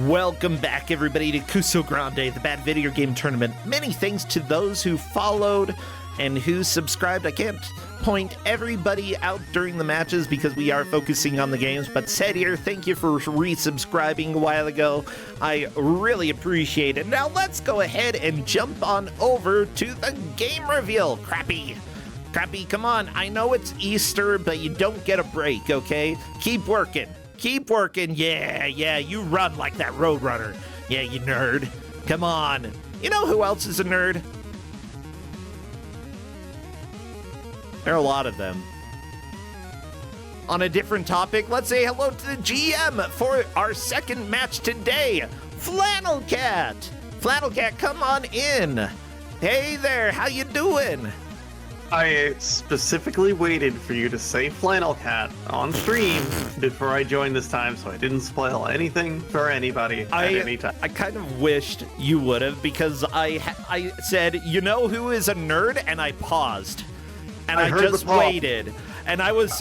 Welcome back, everybody, to Kusogrand8, the Bad Video Game Tournament. Many thanks to those who followed and who subscribed. I can't point everybody out during the matches because we are focusing on the games, but said here, thank you for resubscribing a while ago. I really appreciate it. Now let's go ahead and jump on over to the game reveal. Crappy, come on. I know it's Easter, but you don't get a break, okay? Keep working. Keep working. Yeah, you run like that Roadrunner. Yeah, you nerd. Come on. You know who else is a nerd? There are a lot of them. On a different topic, let's say hello to the GM for our second match today, Flannel Cat. Flannel Cat, come on in. Hey there, how you doing? I specifically waited for you to say Flannel Cat on stream before I joined this time, so I didn't spoil anything for anybody at any time. I kind of wished you would have, because I said, you know who is a nerd? And I paused. And I just waited. And I was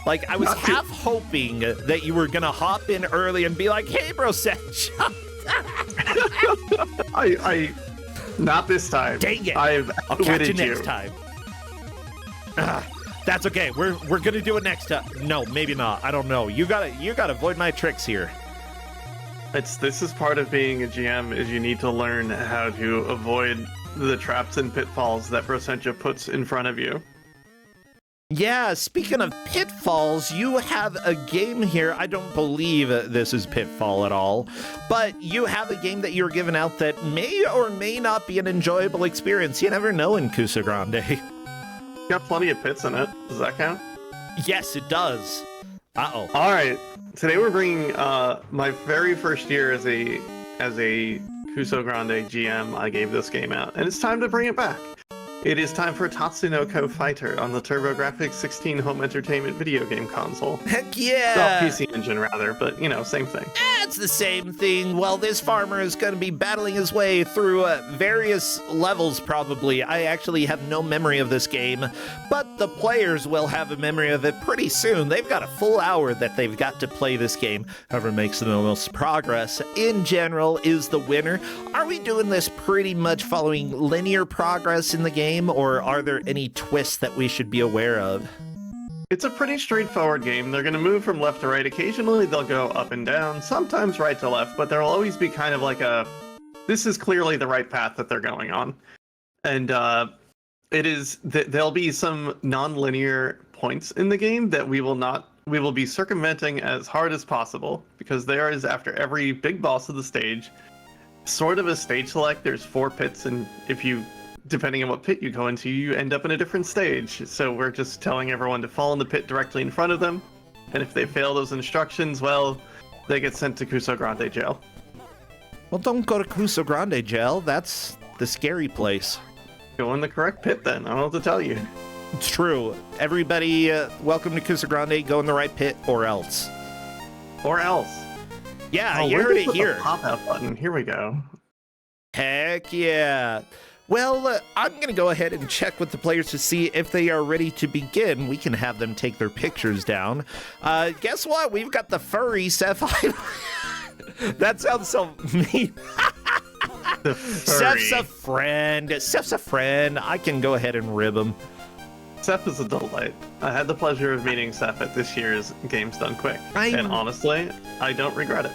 like, I was half hoping that you were going to hop in early and be like, hey, bro, Seth. Not this time. Dang it. I'll catch you next time. That's okay. We're gonna do it next time. No, maybe not. I don't know. You gotta avoid my tricks here. This is part of being a GM, is you need to learn how to avoid the traps and pitfalls that Brossentia puts in front of you. Yeah, speaking of pitfalls, you have a game here. I don't believe this is Pitfall at all, but you have a game that you're giving out that may or may not be an enjoyable experience. You never know in Kusogrand8. Got plenty of pits in it. Does that count? Yes, it does. Uh-oh. All right. Today we're bringing my very first year as a Kusogrand8 GM. I gave this game out, and it's time to bring it back. It is time for Tatsu no Ko Fighter on the TurboGrafx 16 home entertainment video game console. Heck yeah! Well, PC Engine rather, but you know, same thing. It's the same thing. Well, this farmer is going to be battling his way through various levels, probably. I actually have no memory of this game, but the players will have a memory of it pretty soon. They've got a full hour that they've got to play this game. Whoever makes the most progress in general is the winner. Are we doing this pretty much following linear progress in the game, or are there any twists that we should be aware of? It's a pretty straightforward game. They're going to move from left to right. Occasionally they'll go up and down, sometimes right to left, but there'll always be kind of like this is clearly the right path that they're going on. And there'll be some non-linear points in the game that we will be circumventing as hard as possible, because there is, after every big boss of the stage, sort of a stage select. There's 4 pits, and depending on what pit you go into, you end up in a different stage. So we're just telling everyone to fall in the pit directly in front of them. And if they fail those instructions, well, they get sent to Kusogrand8 jail. Well, don't go to Kusogrand8 jail. That's the scary place. Go in the correct pit then. I don't know what to tell you. It's true. Everybody, welcome to Kusogrand8. Go in the right pit, or else. Or else. Yeah, you heard it here. Pop-out button. Here we go. Heck yeah. Well, I'm going to go ahead and check with the players to see if they are ready to begin. We can have them take their pictures down. Guess what? We've got the furry Seth. That sounds so mean. The furry. Seth's a friend. I can go ahead and rib him. Seth is a delight. I had the pleasure of meeting Seth at this year's Games Done Quick. And honestly, I don't regret it.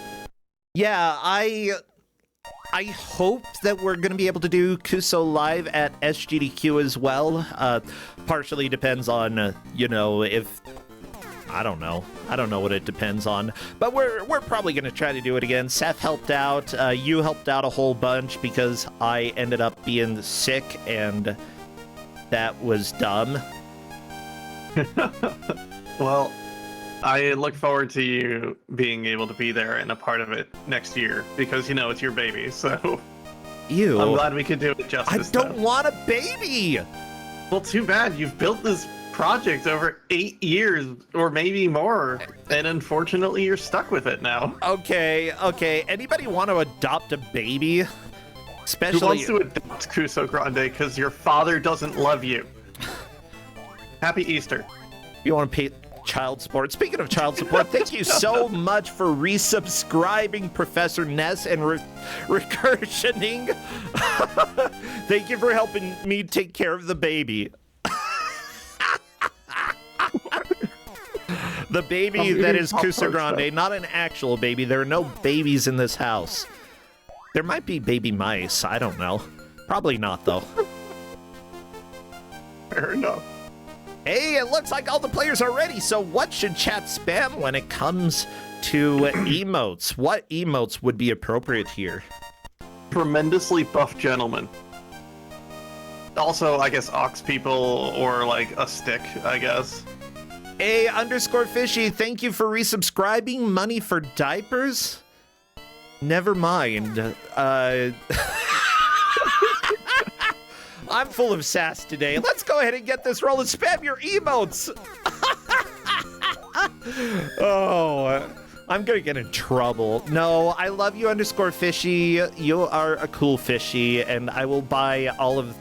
Yeah, I hope that we're going to be able to do Kuso live at SGDQ as well. Partially depends on, if... I don't know what it depends on. But we're probably going to try to do it again. Seth helped out. You helped out a whole bunch because I ended up being sick, and that was dumb. Well, I look forward to you being able to be there and a part of it next year, because, it's your baby, so... Ew. I'm glad we could do it justice. I don't want a baby! Well, too bad. You've built this project over 8 years, or maybe more, and unfortunately you're stuck with it now. Okay. Anybody want to adopt a baby? Especially... Who wants to adopt Kusogrand8 because your father doesn't love you? Happy Easter. You want to child support. Speaking of child support, thank you so much for resubscribing, Professor Ness, and recursioning. Thank you for helping me take care of the baby. The baby that is Kusogrand8, not an actual baby. There are no babies in this house. There might be baby mice. I don't know. Probably not, though. Fair enough. Hey, it looks like all the players are ready. So what should chat spam when it comes to emotes? What emotes would be appropriate here? Tremendously buff gentleman. Also, I guess ox people or like a stick, I guess. A_fishy, thank you for resubscribing. Money for diapers? Never mind. I'm full of sass today. Let's go ahead and get this rolling. Spam your emotes. Oh, I'm gonna get in trouble. No, I love you _fishy. You are a cool fishy, and I will buy all of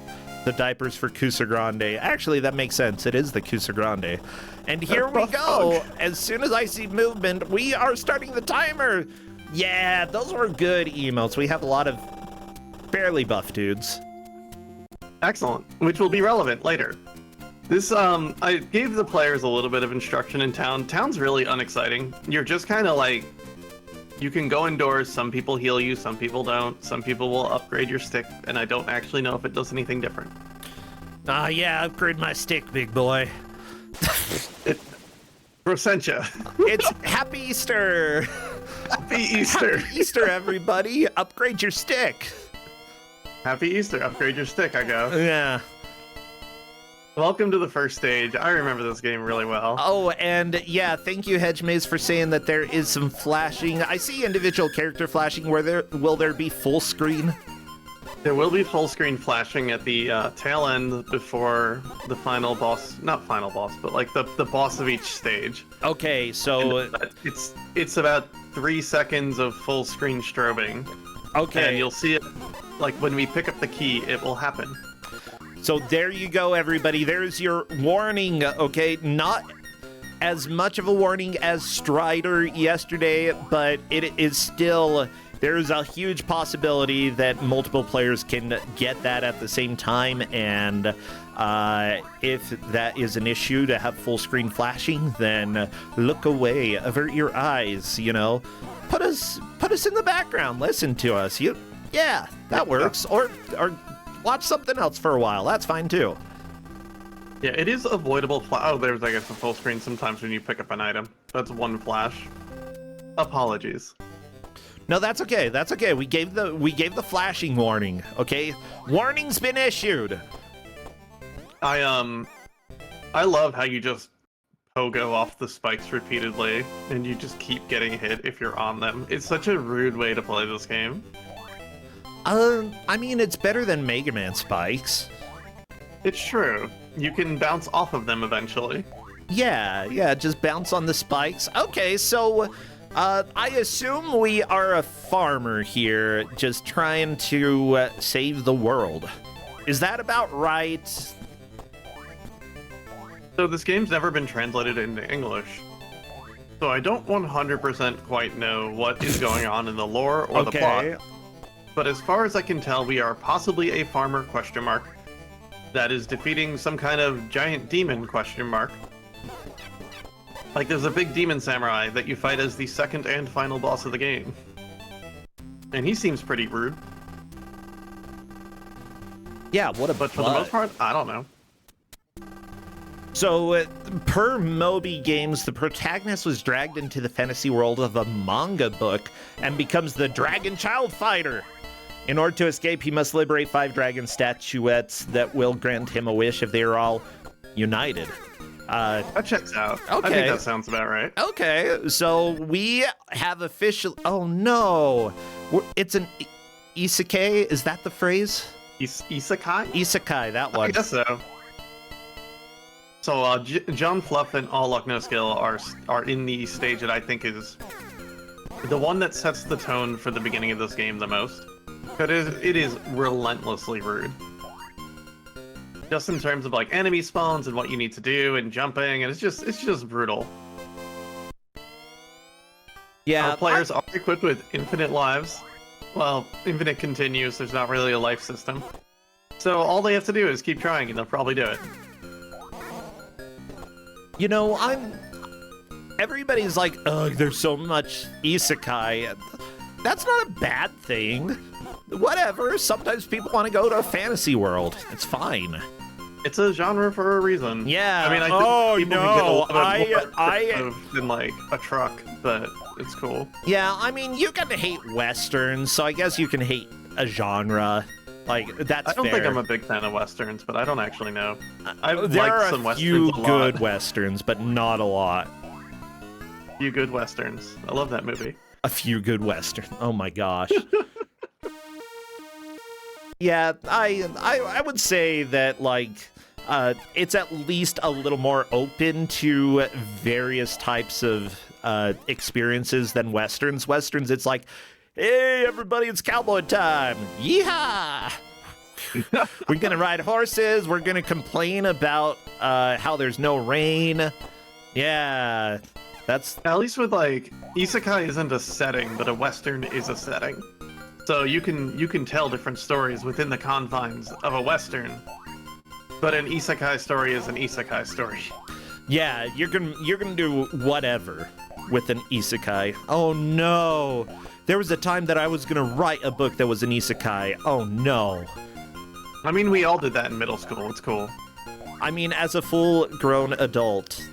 the diapers for Kusogrand8. Actually, that makes sense. It is the Kusogrand8. And here we go. As soon as I see movement, we are starting the timer. Yeah, those were good emotes. We have a lot of fairly buff dudes. Excellent, which will be relevant later. This, I gave the players a little bit of instruction in town. Town's really unexciting. You're just kind of like, you can go indoors, some people heal you, some people don't, some people will upgrade your stick, and I don't actually know if it does anything different. Yeah, upgrade my stick, big boy. Rosentia. It's Happy Easter. Happy Easter. Happy Easter, everybody. Upgrade your stick. Happy Easter, upgrade your stick, I go. Yeah. Welcome to the first stage. I remember this game really well. Oh, and yeah, thank you, Hedgemaze, for saying that there is some flashing. I see individual character flashing. Will there be full screen? There will be full screen flashing at the tail end before the final boss. Not final boss, but like the boss of each stage. Okay, so it's about 3 seconds of full screen strobing. Okay. And you'll see it, like when we pick up the key, it will happen. So there you go, everybody. There's your warning, okay? Not as much of a warning as Strider yesterday, but it is still, there's a huge possibility that multiple players can get that at the same time, and if that is an issue to have full screen flashing, then look away, avert your eyes, you know? Put us in the background, listen to us. Yeah, that works. Or watch something else for a while. That's fine too. Yeah, it is avoidable. Oh, there's I guess a full screen sometimes when you pick up an item. That's one flash. Apologies. No, that's okay. That's okay. We gave the flashing warning. Okay, warning's been issued. I love how you just pogo off the spikes repeatedly, and you just keep getting hit if you're on them. It's such a rude way to play this game. I mean, it's better than Mega Man spikes. It's true. You can bounce off of them eventually. Yeah, just bounce on the spikes. Okay, so I assume we are a farmer here, just trying to save the world. Is that about right? So this game's never been translated into English. So I don't 100% quite know what is going on in the lore or the plot. But as far as I can tell, we are possibly a farmer ? That is defeating some kind of giant demon ? Like there's a big demon samurai that you fight as the second and final boss of the game. And he seems pretty rude. Yeah, what a But for the most part, I don't know. So, per Moby Games, the protagonist was dragged into the fantasy world of a manga book and becomes the Dragon Child Fighter. In order to escape, he must liberate 5 dragon statuettes that will grant him a wish if they are all united. That checks out. Okay. I think that sounds about right. Okay, so we have official... Oh, no. It's an isekai? Is that the phrase? Isekai? Isekai, that one. I guess so. So, John Fluff and All Luck No Skill are in the stage that I think is the one that sets the tone for the beginning of this game the most. Because it is relentlessly rude. just in terms of like enemy spawns and what you need to do and jumping, and it's just brutal. Yeah, Our players are equipped with infinite lives. Well, infinite continues. There's not really a life system, so all they have to do is keep trying, and they'll probably do it. You know, everybody's like, ugh, there's so much isekai. That's not a bad thing. Whatever, sometimes people want to go to a fantasy world. It's fine. It's a genre for a reason. Yeah. I mean, I think people can get a lot of than like a truck, but it's cool. Yeah, I mean, you can hate westerns, so I guess you can hate a genre. Like, that's I don't fair. think I'm a big fan of westerns, but I don't actually know. I've there liked are some a westerns few a lot. good westerns, but not a lot. Few good westerns. I love that movie. A few good westerns. Oh my gosh. Yeah, I would say that, like, it's at least a little more open to various types of experiences than westerns. Westerns, it's like, hey, everybody, it's cowboy time. Yeehaw! We're gonna ride horses. We're gonna complain about how there's no rain. Yeah, that's... At least with, like, isekai isn't a setting, but a western is a setting. So you can tell different stories within the confines of a western. But an isekai story is an isekai story. Yeah, you're gonna do whatever with an isekai. Oh no! There was a time that I was gonna write a book that was an isekai. Oh no! I mean, we all did that in middle school. It's cool. I mean, as a full-grown adult.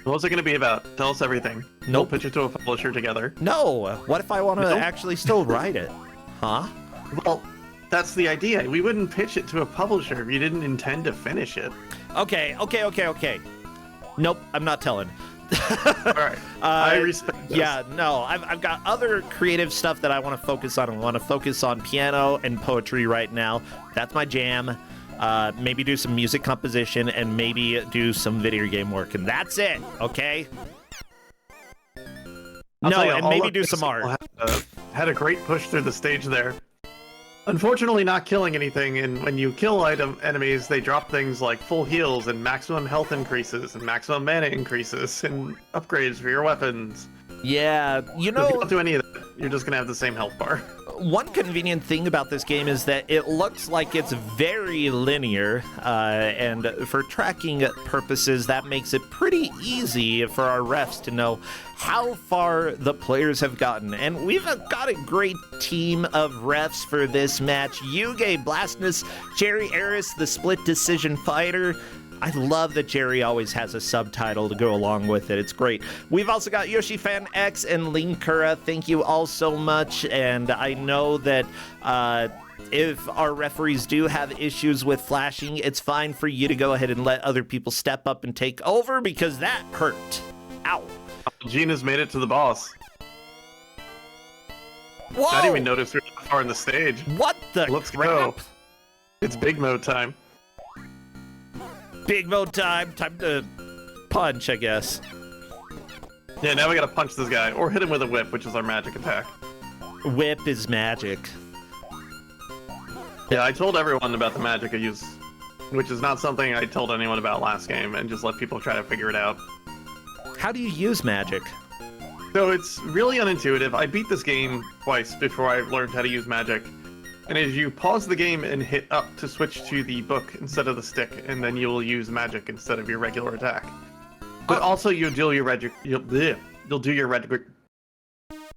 What was it gonna be about? Tell us everything. Nope. We'll pitch it to a publisher together. No! What if I want to Nope. actually still write it? Huh? Well, that's the idea. We wouldn't pitch it to a publisher if you didn't intend to finish it. Okay. Nope, I'm not telling. All right. I respect this. Yeah, no, I've got other creative stuff that I want to focus on. I want to focus on piano and poetry right now. That's my jam. Maybe do some music composition and maybe do some video game work, and that's it, okay? No, and maybe do some art. Had a great push through the stage there. Unfortunately, not killing anything, and when you kill enemies, they drop things like full heals and maximum health increases and maximum mana increases and upgrades for your weapons. Yeah, you If know... you don't do any of that, you're just gonna have the same health bar. One convenient thing about this game is that it looks like it's very linear, and for tracking purposes, that makes it pretty easy for our refs to know how far the players have gotten. And we've got a great team of refs for this match. Yuge Blastness, Jerry Eris, the split decision fighter. I love that Jerry always has a subtitle to go along with it. It's great. We've also got Yoshi-Fan X and Linkura. Thank you all so much. And I know that if our referees do have issues with flashing, it's fine for you to go ahead and let other people step up and take over because that hurt. Ow. Gina's made it to the boss. Whoa! I didn't even notice we were that far in the stage. What the Let's crap? go. It's big mode time. Big mode time. Time to punch, I guess. Yeah, now we gotta punch this guy, or hit him with a whip, which is our magic attack. Whip is magic. Yeah, I told everyone about the magic I use, which is not something I told anyone about last game, and just let people try to figure it out. How do you use magic? So it's really unintuitive. I beat this game twice before I learned how to use magic. And as you pause the game and hit up to switch to the book instead of the stick, and then you'll use magic instead of your regular attack. But also you'll do your you'll do your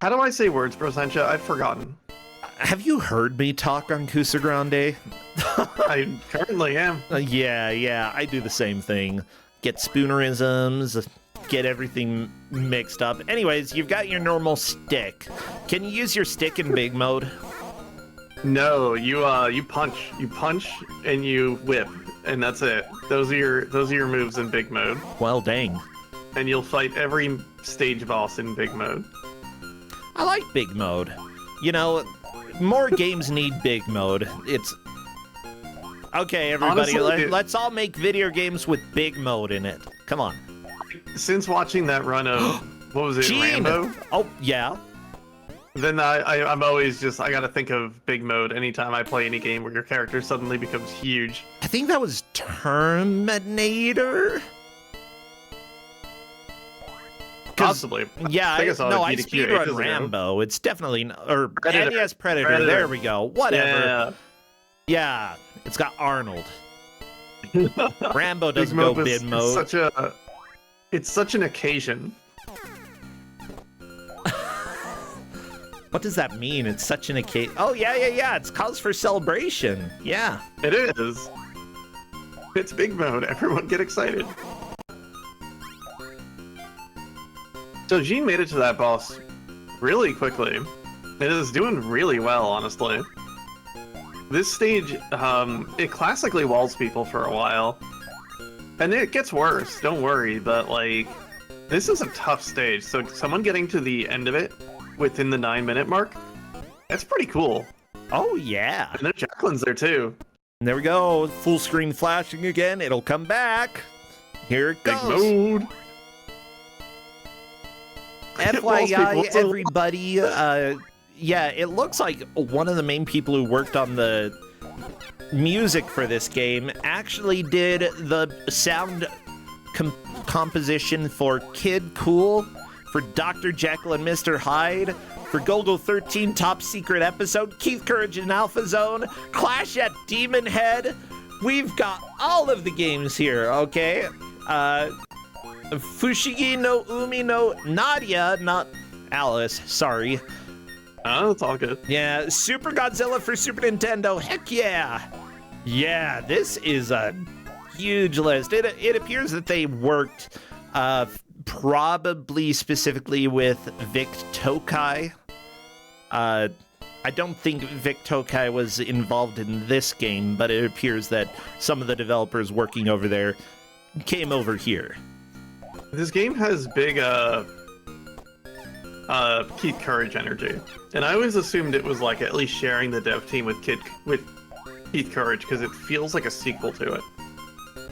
How do I say words, Bro Sencha? I've forgotten. Have you heard me talk on Kusogrand8? I currently am. Yeah, I do the same thing. Get spoonerisms, get everything mixed up. Anyways, you've got your normal stick. Can you use your stick in big mode? No, you punch and you whip, and that's it. Those are your moves in big mode. Well, dang. And you'll fight every stage boss in big mode. I like big mode. You know, more games need big mode. It's okay, everybody. Honestly, let's all make video games with big mode in it. Come on. Since watching that run of what was it, Gene! Rambo? Oh yeah. Then I'm always just, I gotta think of big mode anytime I play any game where your character suddenly becomes huge. I think that was Terminator. Possibly. Yeah, I think I beat a Q speedrun ages ago. Rambo. It's definitely or Predator. NES Predator. Predator. There we go. Whatever. Yeah. Yeah, it's got Arnold. Rambo doesn't Big go mode bid mode. It's such an occasion. What does that mean? It's such an occasion. Oh yeah. It's cause for celebration. Yeah. It is. It's big mode. Everyone get excited. So Jean made it to that boss really quickly. It is doing really well, honestly. This stage, it classically walls people for a while. And it gets worse, don't worry, but like, this is a tough stage, so someone getting to the end of it within the 9-minute mark, that's pretty cool. Oh yeah. And then Jacqueline's there too. And there we go. Full screen flashing again. It'll come back. Here it goes. Big mode. FYI, everybody, yeah, it looks like one of the main people who worked on the music for this game actually did the sound composition for Kid Cool, for Dr. Jekyll and Mr. Hyde, for Golgo 13 Top Secret Episode, Keith Courage in Alpha Zone, Clash at Demon Head. We've got all of the games here, okay? Fushigi no Umi no Nadia, not Alice, sorry. Oh, it's all good. Yeah, Super Godzilla for Super Nintendo, heck yeah! Yeah, this is a huge list. It appears that they worked probably specifically with Vic Tokai. I don't think Vic Tokai was involved in this game, but it appears that some of the developers working over there came over here. This game has big, Keith Courage energy. And I always assumed it was like at least sharing the dev team with Keith Courage, because it feels like a sequel to it.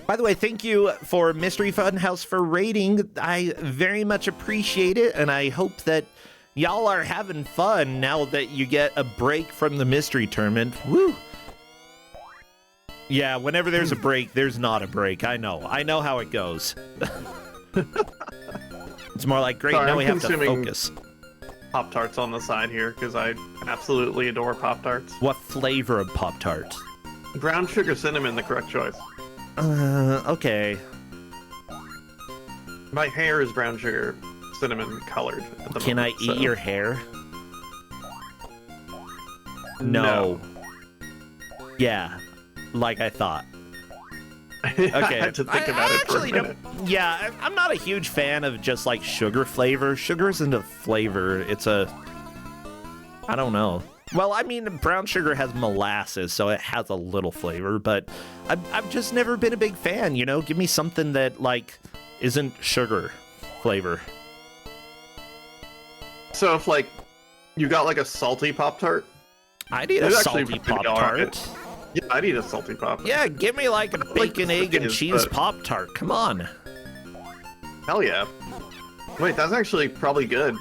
By the way, thank you for Mystery Funhouse for rating. I very much appreciate it, and I hope that y'all are having fun now that you get a break from the mystery tournament. Woo! Yeah, whenever there's a break, there's not a break. I know how it goes. It's more like, great, Sorry, now we I'm have to consuming focus. Pop-Tarts on the side here, because I absolutely adore Pop-Tarts. What flavor of Pop-Tart? Brown sugar cinnamon, the correct choice. Okay. My hair is brown sugar cinnamon colored at the Can moment, I eat your hair? No. Yeah, like I thought. Okay. I had to think about it for a minute. Yeah, I'm not a huge fan of just like sugar flavor. Sugar isn't a flavor. It's a... I don't know. Well, I mean, brown sugar has molasses, so it has a little flavor, but I've just never been a big fan, you know? Give me something that, like, isn't sugar flavor. So if, like, you got, like, a salty Pop-Tart? I'd eat a salty Pop-Tart. Yeah, I'd eat a salty Pop-Tart. Yeah, give me, like, a bacon, egg, and cheese but... Pop-Tart. Come on. Hell yeah. Wait, that's actually probably good.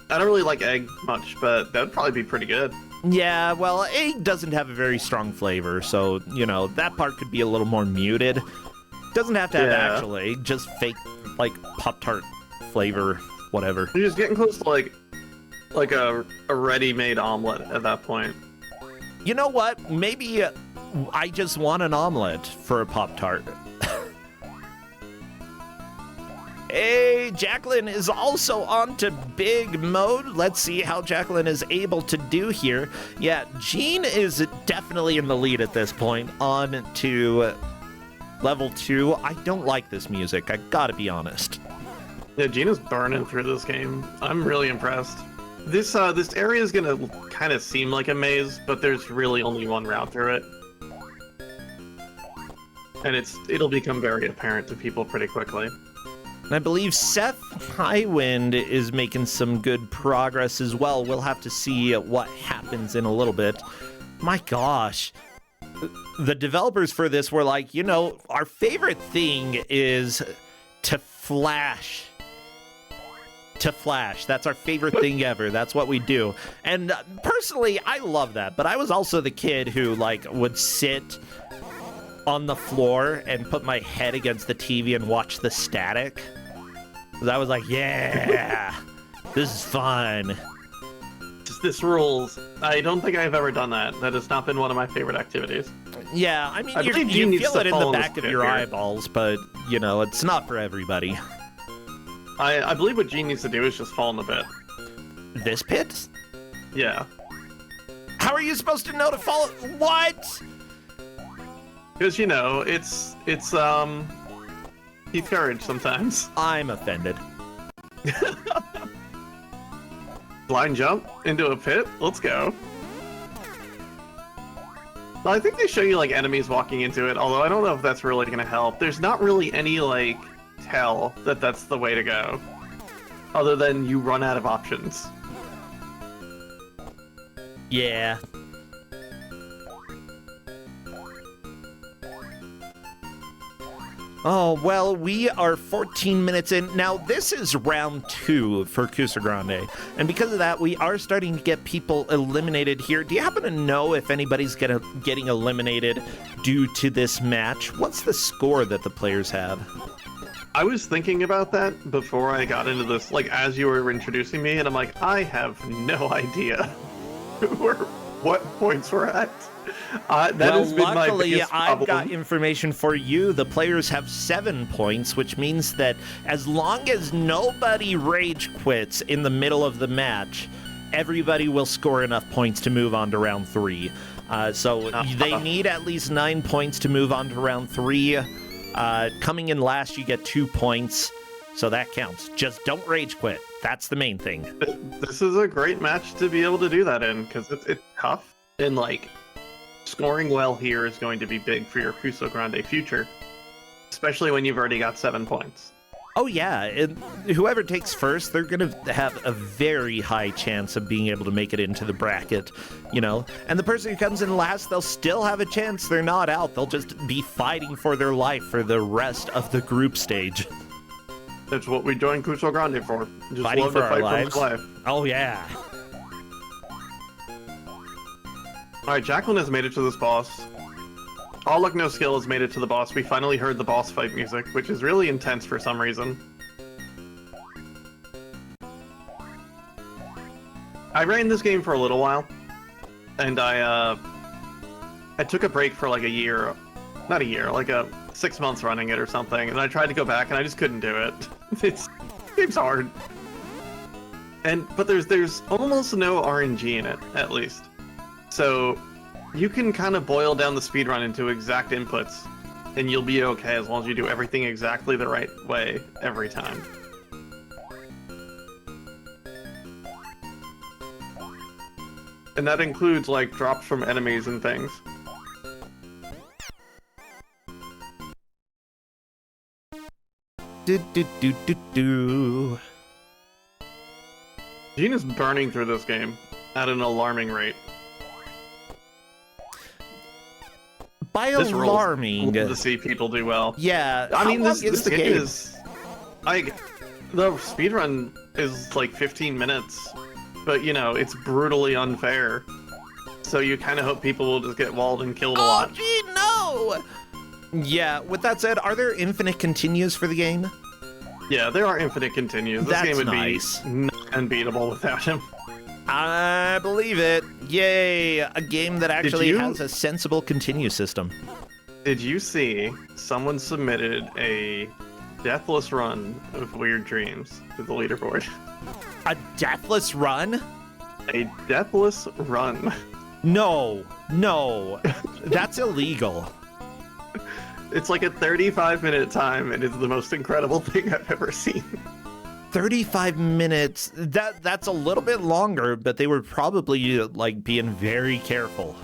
I don't really like egg much, but that would probably be pretty good. Yeah, well, egg doesn't have a very strong flavor, so, you know, that part could be a little more muted. Doesn't have to have actual egg, just fake, like, Pop-Tart flavor, whatever. You're just getting close to, like a ready-made omelet at that point. You know what? Maybe I just want an omelet for a Pop-Tart. Hey, Jacqueline is also on to big mode. Let's see how Jacqueline is able to do here. Yeah, Jean is definitely in the lead at this point. On to level 2. I don't like this music, I gotta be honest. Yeah, Jean is burning through this game. I'm really impressed. This area is gonna kind of seem like a maze, but there's really only one route through it. And it'll become very apparent to people pretty quickly. And I believe Seth Highwind is making some good progress as well. We'll have to see what happens in a little bit. My gosh. The developers for this were like, you know, our favorite thing is to flash to Flash. That's our favorite thing ever. That's what we do. And personally, I love that. But I was also the kid who, like, would sit on the floor and put my head against the TV and watch the static. 'Cause I was like, yeah, this is fun. This rules. I don't think I've ever done that. That has not been one of my favorite activities. Yeah, I mean, I you believe Gene needs feel to it in follow the this back of bit your here. eyeballs, but, you know, it's not for everybody. I believe what Gene needs to do is just fall in the pit. This pit? Yeah. How are you supposed to know to follow? What? Because, you know, it's Keith Courage sometimes. I'm offended. Blind jump into a pit? Let's go. Well, I think they show you, like, enemies walking into it, although I don't know if that's really going to help. There's not really any, like, tell that that's the way to go. Other than you run out of options. Yeah. Oh, well, we are 14 minutes in. Now, this is round 2 for Kusogrand8. And because of that, we are starting to get people eliminated here. Do you happen to know if anybody's getting eliminated due to this match? What's the score that the players have? I was thinking about that before I got into this, like, as you were introducing me, and I'm like, I have no idea what points we're at. That has been my biggest problem. I've got information for you. The players have 7 points, which means that as long as nobody rage quits in the middle of the match, everybody will score enough points to move on to round 3. So they need at least 9 points to move on to round 3. Coming in last, you get 2 points, so that counts. Just don't rage quit. That's the main thing. This is a great match to be able to do that in, because it's tough. And, like, scoring well here is going to be big for your Kusogrand8 future, especially when you've already got 7 points. Oh, yeah. Whoever takes first, they're going to have a very high chance of being able to make it into the bracket, you know? And the person who comes in last, they'll still have a chance. They're not out. They'll just be fighting for their life for the rest of the group stage. That's what we joined Kusogrand8 for. Just Fighting love for to our fight lives. for life. Oh, yeah. Alright, Jacqueline has made it to this boss. All Luck No Skill has made it to the boss. We finally heard the boss fight music, which is really intense for some reason. I ran this game for a little while, and I took a break for like a year. Not a year, like 6 months running it or something, and I tried to go back and I just couldn't do it. It's hard. But there's almost no RNG in it, at least. So you can kind of boil down the speedrun into exact inputs, and you'll be okay as long as you do everything exactly the right way every time. And that includes, like, drops from enemies and things. Do. Gene is burning through this game at an alarming rate. By This rules. alarming. Love to see people do well. Yeah. I mean, this the game game is... the speedrun is like 15 minutes, but, you know, it's brutally unfair. So you kind of hope people will just get walled and killed a lot. Gee, no! Yeah, with that said, are there infinite continues for the game? Yeah, there are infinite continues. This That's game would nice. be not unbeatable without him. I believe it. Yay, a game that actually you- has a sensible continue system. Did you see someone submitted a deathless run of Weird Dreams to the leaderboard? A deathless run? A deathless run. No, that's illegal. It's like a 35-minute time, and it's the most incredible thing I've ever seen. 35 minutes, that's a little bit longer, but they were probably like being very careful.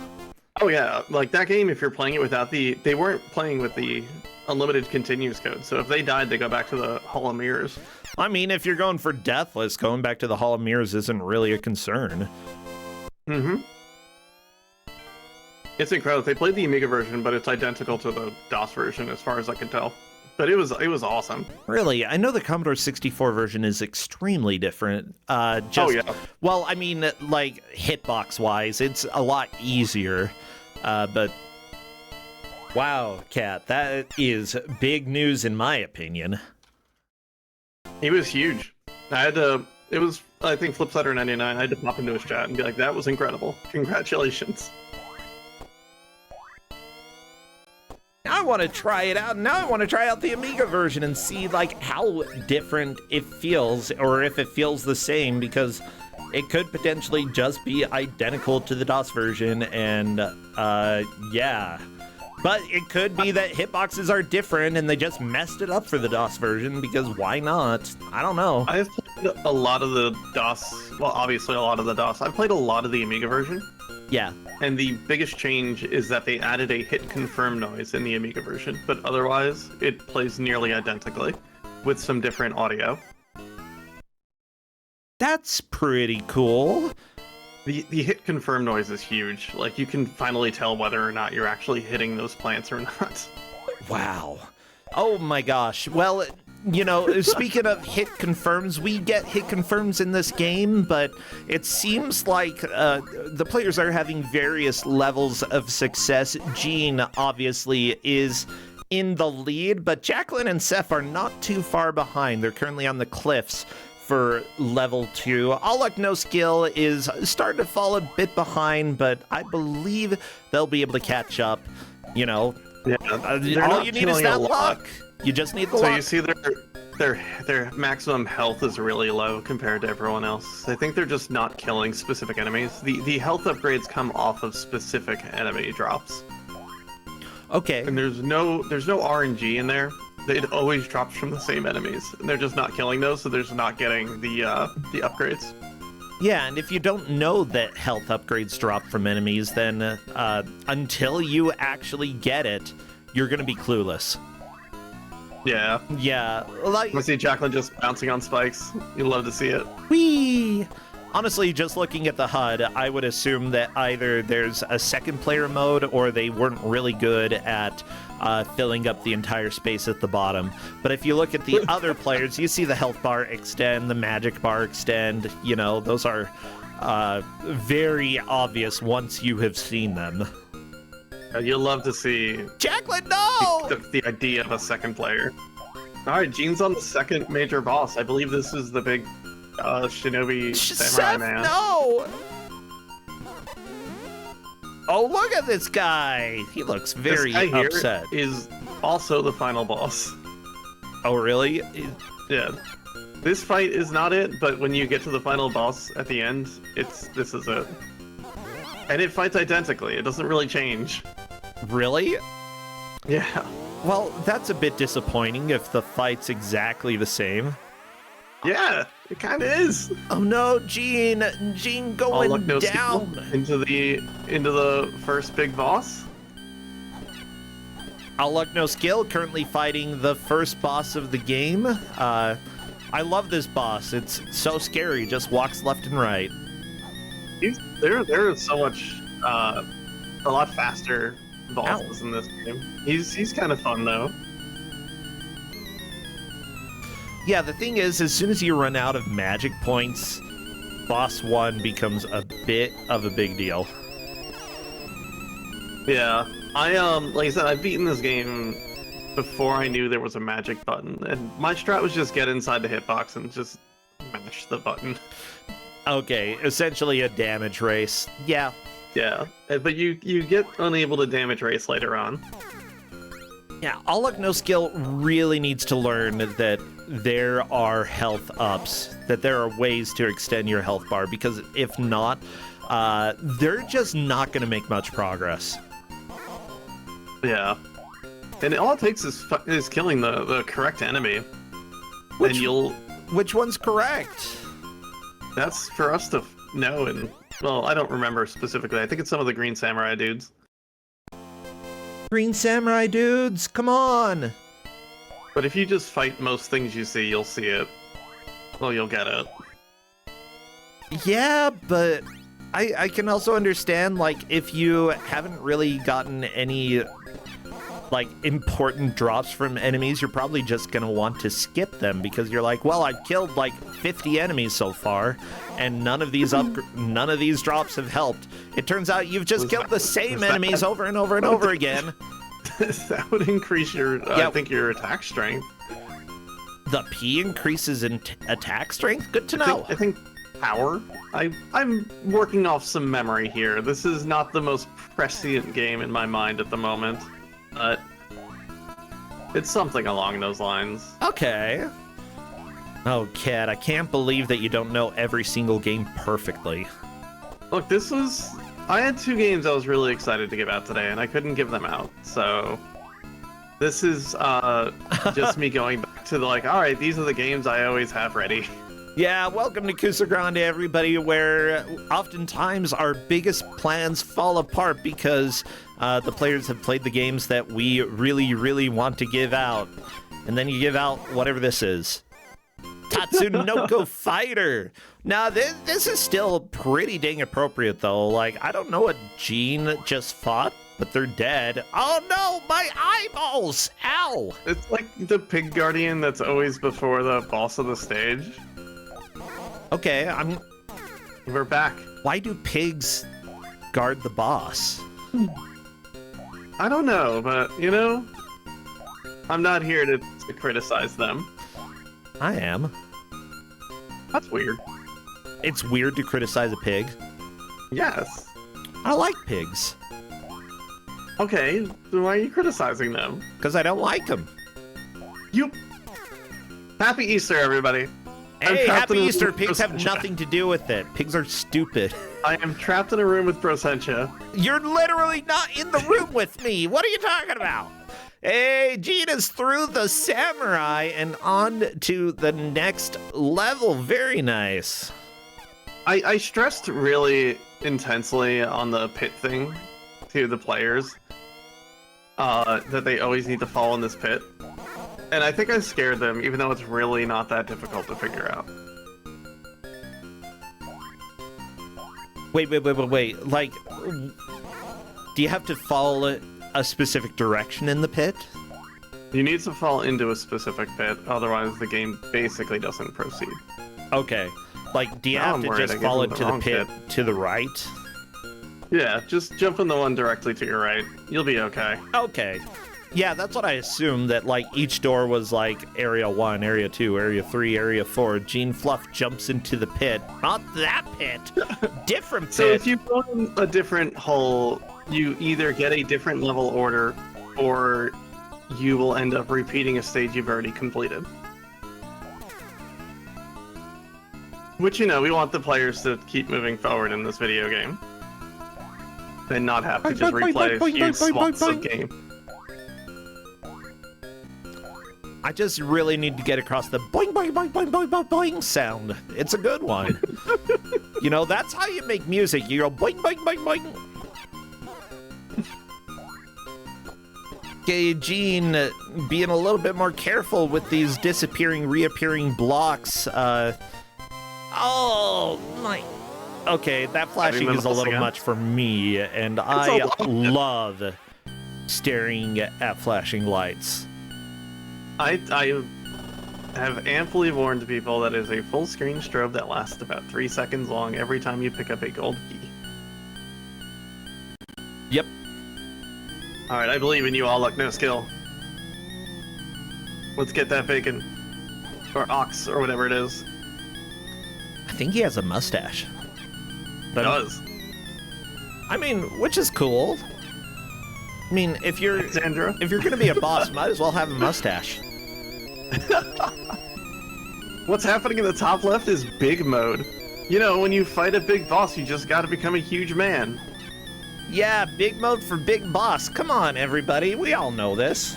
Oh yeah, like that game, if you're playing it without they weren't playing with the unlimited continues code, so if they died, they go back to the Hall of Mirrors. I mean, if you're going for deathless, going back to the Hall of Mirrors isn't really a concern. Mm-hmm. It's incredible. They played the Amiga version, but it's identical to the DOS version as far as I can tell. but it was awesome. Really? I know the Commodore 64 version is extremely different. Oh, yeah. Well, I mean, like, hitbox-wise, it's a lot easier. But, wow, Kat, that is big news in my opinion. He was huge. I think Flipsider99, I had to pop into his chat and be like, that was incredible. Congratulations. Now I want to try it out. Now I want to try out the Amiga version and see, like, how different it feels, or if it feels the same, because it could potentially just be identical to the DOS version, and, yeah. But it could be that hitboxes are different, and they just messed it up for the DOS version, because why not? I don't know. I've played a lot of the DOS, well, obviously a lot of the DOS. I've played a lot of the Amiga version. Yeah. And the biggest change is that they added a hit confirm noise in the Amiga version, but otherwise it plays nearly identically with some different audio. That's pretty cool. The hit confirm noise is huge. Like, you can finally tell whether or not you're actually hitting those plants or not. Wow. Oh my gosh. Well, you know, speaking of hit confirms, we get hit confirms in this game, but it seems like the players are having various levels of success. Gene, obviously, is in the lead, but Jacqueline and Seth are not too far behind. They're currently on the cliffs for level 2. All Luck No Skill is starting to fall a bit behind, but I believe they'll be able to catch up. You know, yeah, all you need is that luck. You just need the luck. So you see their maximum health is really low compared to everyone else. I think they're just not killing specific enemies. The health upgrades come off of specific enemy drops. Okay. And there's no RNG in there. It always drops from the same enemies, and they're just not killing those, so they're just not getting the upgrades. Yeah, and if you don't know that health upgrades drop from enemies, then until you actually get it, you're gonna be clueless. Yeah. Yeah. Like, I see Jacqueline just bouncing on spikes. You'd love to see it. Whee! Honestly, just looking at the HUD, I would assume that either there's a second player mode or they weren't really good at filling up the entire space at the bottom. But if you look at the other players, you see the health bar extend, the magic bar extend. You know, those are very obvious once you have seen them. You'll love to see Jacqueline, no! the idea of a second player. Alright, Gene's on the second major boss. I believe this is the big Shinobi Samurai Man. No! Oh, look at this guy! He looks very this guy upset. Here is also the final boss. Oh, really? Yeah. This fight is not it, but when you get to the final boss at the end, this is it. And it fights identically. It doesn't really change. Really? Yeah. Well, that's a bit disappointing if the fight's exactly the same. Yeah, it kind of is. Oh no, Gene going down into the first big boss. All Luck No Skill currently fighting the first boss of the game. I love this boss. It's so scary. Just walks left and right. There is so much, a lot faster bosses in this game. He's kind of fun though. Yeah, the thing is, as soon as you run out of magic points, boss 1 becomes a bit of a big deal. Yeah, like I said, I've beaten this game before I knew there was a magic button, and my strat was just get inside the hitbox and just mash the button. Okay, essentially a damage race. Yeah. Yeah, but you get unable to damage race later on. Yeah, All Luck No Skill really needs to learn that there are health ups, that there are ways to extend your health bar, because if not, they're just not going to make much progress. Yeah. And all it takes is killing the correct enemy. Which one's correct? That's for us to know, and, well, I don't remember specifically. I think it's some of the Green Samurai dudes. Green Samurai dudes, come on! But if you just fight most things you see, you'll see it. Well, you'll get it. Yeah, but I can also understand, like, if you haven't really gotten any like important drops from enemies, you're probably just gonna want to skip them because you're like, well, I've killed like 50 enemies so far, and none of these drops have helped. It turns out you've just killed the same enemies over and over and over again. That would increase your, I think, your attack strength. The P increases in attack strength? Good to know. I think power. I'm working off some memory here. This is not the most prescient game in my mind at the moment, but it's something along those lines. Okay. Oh, Cat, I can't believe that you don't know every single game perfectly. Look, I had 2 games I was really excited to give out today, and I couldn't give them out, so this is just me going back to alright, these are the games I always have ready. Yeah, welcome to Kusogrand8, everybody, where oftentimes our biggest plans fall apart because the players have played the games that we really, really want to give out. And then you give out whatever this is. Tatsu no Fighter. Now, this is still pretty dang appropriate, though. Like, I don't know what Gene just fought, but they're dead. Oh, no, my eyeballs! Ow! It's like the pig guardian that's always before the boss of the stage. Okay, We're back. Why do pigs guard the boss? I don't know, but, I'm not here to criticize them. I am. That's weird. It's weird to criticize a pig. Yes. I like pigs. Okay, so why are you criticizing them? Because I don't like them. Happy Easter, everybody. Hey, happy Easter! Pigs have nothing to do with it. Pigs are stupid. I am trapped in a room with Prosentia. You're literally not in the room with me. What are you talking about? Hey, Gene is through the samurai and on to the next level. Very nice. I stressed really intensely on the pit thing to the players. That they always need to fall in this pit. And I think I scared them, even though it's really not that difficult to figure out. Wait. Like, do you have to fall a specific direction in the pit? You need to fall into a specific pit, otherwise the game basically doesn't proceed. Okay. Like, do you have to just fall into the pit to the right? Yeah, just jump in the one directly to your right. You'll be okay. Okay. Yeah, that's what I assumed, that, like, each door was, like, Area 1, Area 2, Area 3, Area 4. Gene Fluff jumps into the pit. Not that pit! Different pit! So if you go in a different hole, you either get a different level order, or you will end up repeating a stage you've already completed. Which, we want the players to keep moving forward in this video game. And not have to just replay huge swaths of game. I just really need to get across the boing, boing, boing, boing, boing, boing, boing sound. It's a good one. That's how you make music. You go boing, boing, boing, boing. Okay, Gene, being a little bit more careful with these disappearing, reappearing blocks. Oh, my... Okay, that flashing is a little much for me, and I love staring at flashing lights. I have amply warned people that is a full screen strobe that lasts about 3 seconds long every time you pick up a gold key. Yep. Alright, I believe in you, all luck, no skill. Let's get that bacon. Or ox, or whatever it is. I think he has a mustache. But does. I mean, which is cool. I mean, if you're gonna be a boss, might as well have a mustache. What's happening in the top left is big mode. When you fight a big boss, you just gotta become a huge man. Yeah, big mode for big boss. Come on, everybody. We all know this.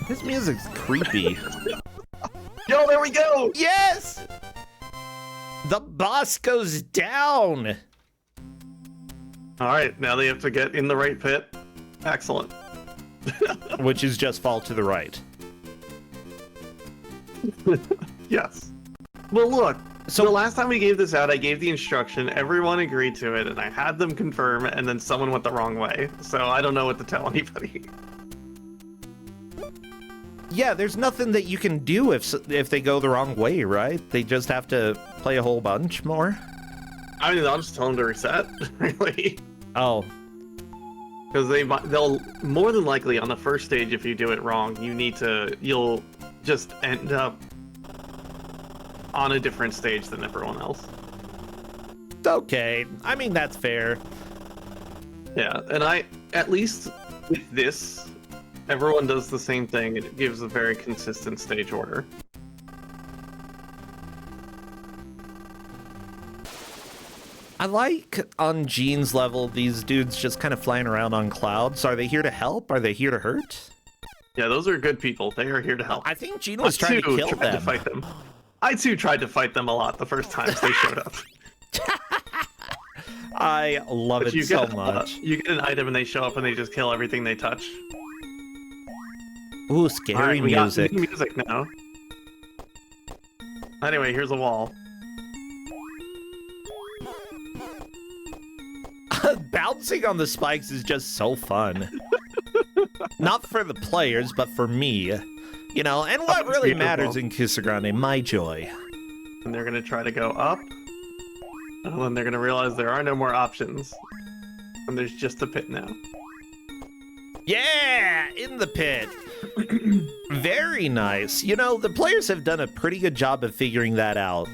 This music's creepy. Yo, there we go! Yes! The boss goes down! Alright, now they have to get in the right pit. Excellent. Which is just fall to the right. Yes. Well, look. So the last time we gave this out, I gave the instruction, everyone agreed to it, and I had them confirm, and then someone went the wrong way. So I don't know what to tell anybody. Yeah, there's nothing that you can do if they go the wrong way, right? They just have to play a whole bunch more? I mean, I'll just tell them to reset, really. Oh. Because they'll more than likely on the first stage, if you do it wrong, you'll just end up on a different stage than everyone else. Okay, I mean, that's fair. Yeah, and at least with this, everyone does the same thing. It gives a very consistent stage order. I like on Gene's level, these dudes just kind of flying around on clouds. Are they here to help? Are they here to hurt? Yeah, those are good people. They are here to help. I think Gene was trying to kill them. To fight them. I too tried to fight them a lot the first times they showed up. I love it so much. You get an item and they show up and they just kill everything they touch. Ooh, scary music. We got music now. Anyway, here's a wall. Bouncing on the spikes is just so fun. Not for the players, but for me. You know, and what really matters in Kusogrand8, my joy. And they're gonna try to go up. And then they're gonna realize there are no more options. And there's just a pit now. Yeah, in the pit. Very nice. You know, the players have done a pretty good job of figuring that out,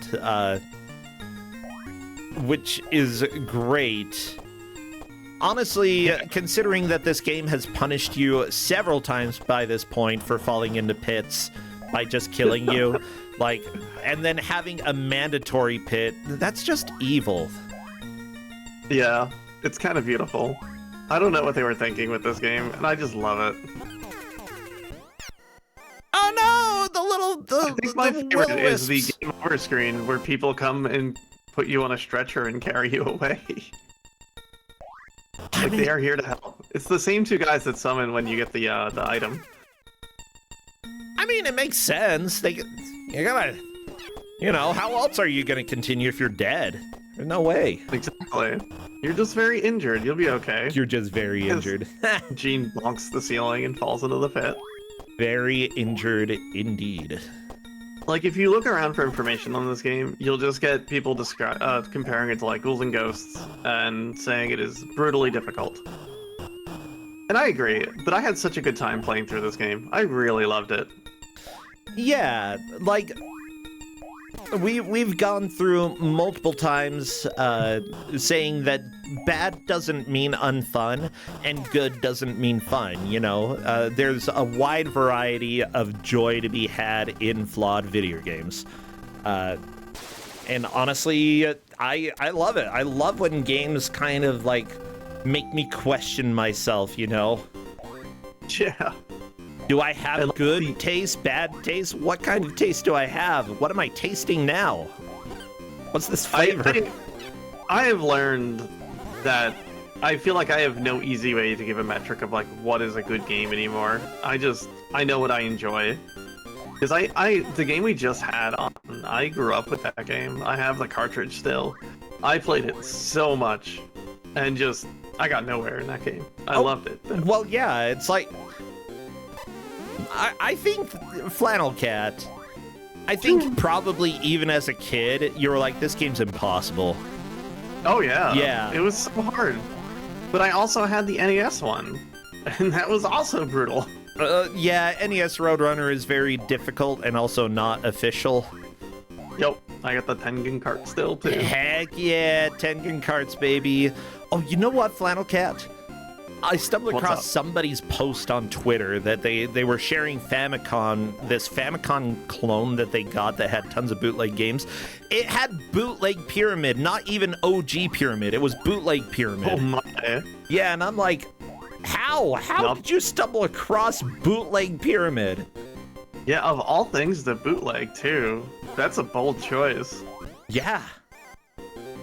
which is great. Honestly, considering that this game has punished you several times by this point for falling into pits by just killing you, like, and then having a mandatory pit, that's just evil. Yeah, it's kind of beautiful. I don't know what they were thinking with this game, and I just love it. Oh no, I think my favorite is the game over screen where people come and put you on a stretcher and carry you away. Like, they are here to help. It's the same two guys that summon when you get the item. I mean, it makes sense. You gotta, you know, how else are you gonna continue if you're dead? There's no way. Exactly. You're just very injured. You'll be okay. You're just very injured. Gene bonks the ceiling and falls into the pit. Very injured indeed. Like, if you look around for information on this game, you'll just get people comparing it to, like, Ghouls and Ghosts and saying it is brutally difficult. And I agree, but I had such a good time playing through this game. I really loved it. Yeah, like, we've gone through multiple times saying that bad doesn't mean unfun and good doesn't mean fun, you know? There's a wide variety of joy to be had in flawed video games. And honestly, I love it. I love when games kind of, like, make me question myself, you know? Yeah. Do I have good taste, bad taste? What kind of taste do I have? What am I tasting now? What's this flavor? I have learned that I feel like I have no easy way to give a metric of, like, what is a good game anymore. I know what I enjoy. Because the game we just had on, I grew up with that game. I have the cartridge still. I played it so much. And just, I got nowhere in that game. I loved it. Well, yeah, it's like... I think Flannel Cat, I think probably even as a kid, you were like, this game's impossible. Oh, yeah. Yeah. It was so hard. But I also had the NES one, and that was also brutal. Yeah, NES Roadrunner is very difficult and also not official. Yep, I got the Tengen cart still, too. Heck yeah, Tengen carts, baby. Oh, you know what, Flannel Cat? I stumbled across somebody's post on Twitter that they were sharing this Famicom clone that they got that had tons of bootleg games. It had bootleg Pyramid, not even OG Pyramid. It was bootleg Pyramid. Oh my. Yeah, and I'm like, how? How did you stumble across bootleg Pyramid? Yeah, of all things, the bootleg, too. That's a bold choice. Yeah.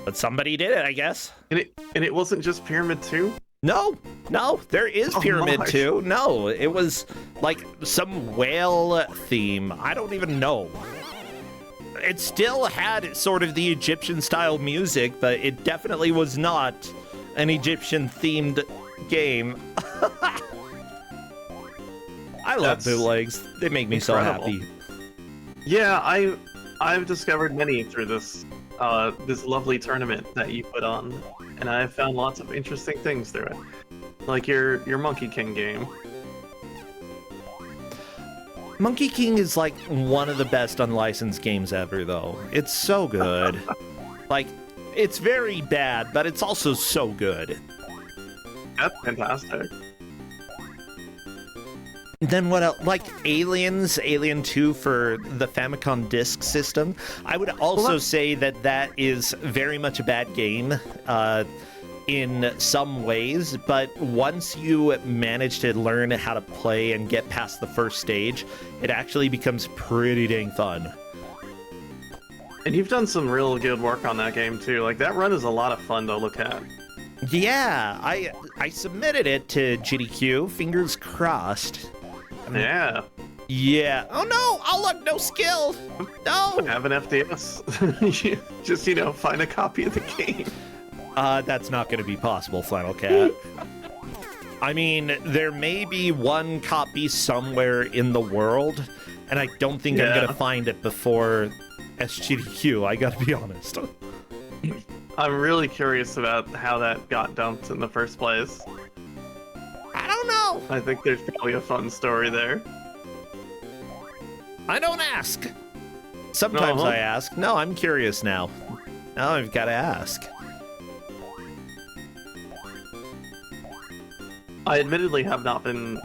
But somebody did it, I guess. And it wasn't just Pyramid 2? No, there is Pyramid 2. No, it was like some whale theme. I don't even know. It still had sort of the Egyptian-style music, but it definitely was not an Egyptian-themed game. I love bootlegs. They make me incredible. so happy. Yeah, I've discovered many through this this lovely tournament that you put on, and I've found lots of interesting things through it, like your Monkey King game. Monkey King is like one of the best unlicensed games ever, though. It's so good. Like, it's very bad, but it's also so good. That's fantastic. Then what else? Like Aliens, Alien 2 for the Famicom Disk System. I would also say that that is very much a bad game in some ways, but once you manage to learn how to play and get past the first stage, it actually becomes pretty dang fun. And you've done some real good work on that game too. Like, that run is a lot of fun to look at. Yeah, I submitted it to GDQ, fingers crossed. Yeah. Yeah. Oh no! Oh look, no skill! No! Have an FDS. Just, find a copy of the game. That's not going to be possible, Flannel Cat. I mean, there may be one copy somewhere in the world, and I don't think I'm going to find it before SGDQ, I gotta be honest. I'm really curious about how that got dumped in the first place. I don't know! I think there's probably a fun story there. I don't ask! Sometimes I ask. No, I'm curious now. Now I've got to ask. I admittedly have not been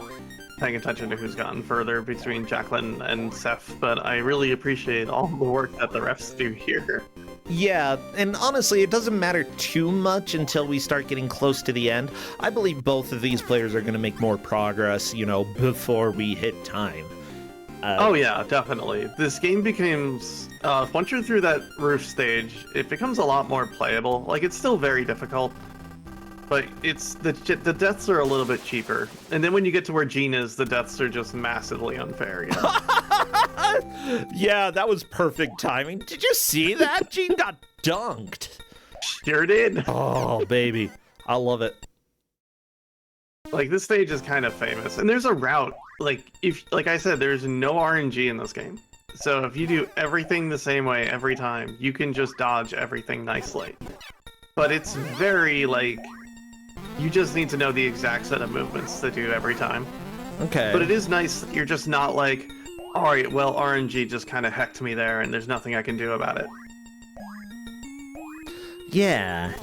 paying attention to who's gotten further between Jacqueline and Seth, but I really appreciate all the work that the refs do here. Yeah, and honestly, it doesn't matter too much until we start getting close to the end. I believe both of these players are going to make more progress, before we hit time. Oh yeah, definitely. This game becomes, once you're through that roof stage, it becomes a lot more playable. Like, it's still very difficult, but it's the deaths are a little bit cheaper. And then when you get to where Gene is, the deaths are just massively unfair. Yeah, that was perfect timing. Did you see that? Gene got dunked. Sure did. Oh, baby. I love it. Like, this stage is kind of famous. And there's a route. Like I said, there's no RNG in this game. So if you do everything the same way every time, you can just dodge everything nicely. But it's very, you just need to know the exact set of movements to do every time. Okay. But it is nice that you're just not like, alright, well, RNG just kind of hecked me there and there's nothing I can do about it. Yeah.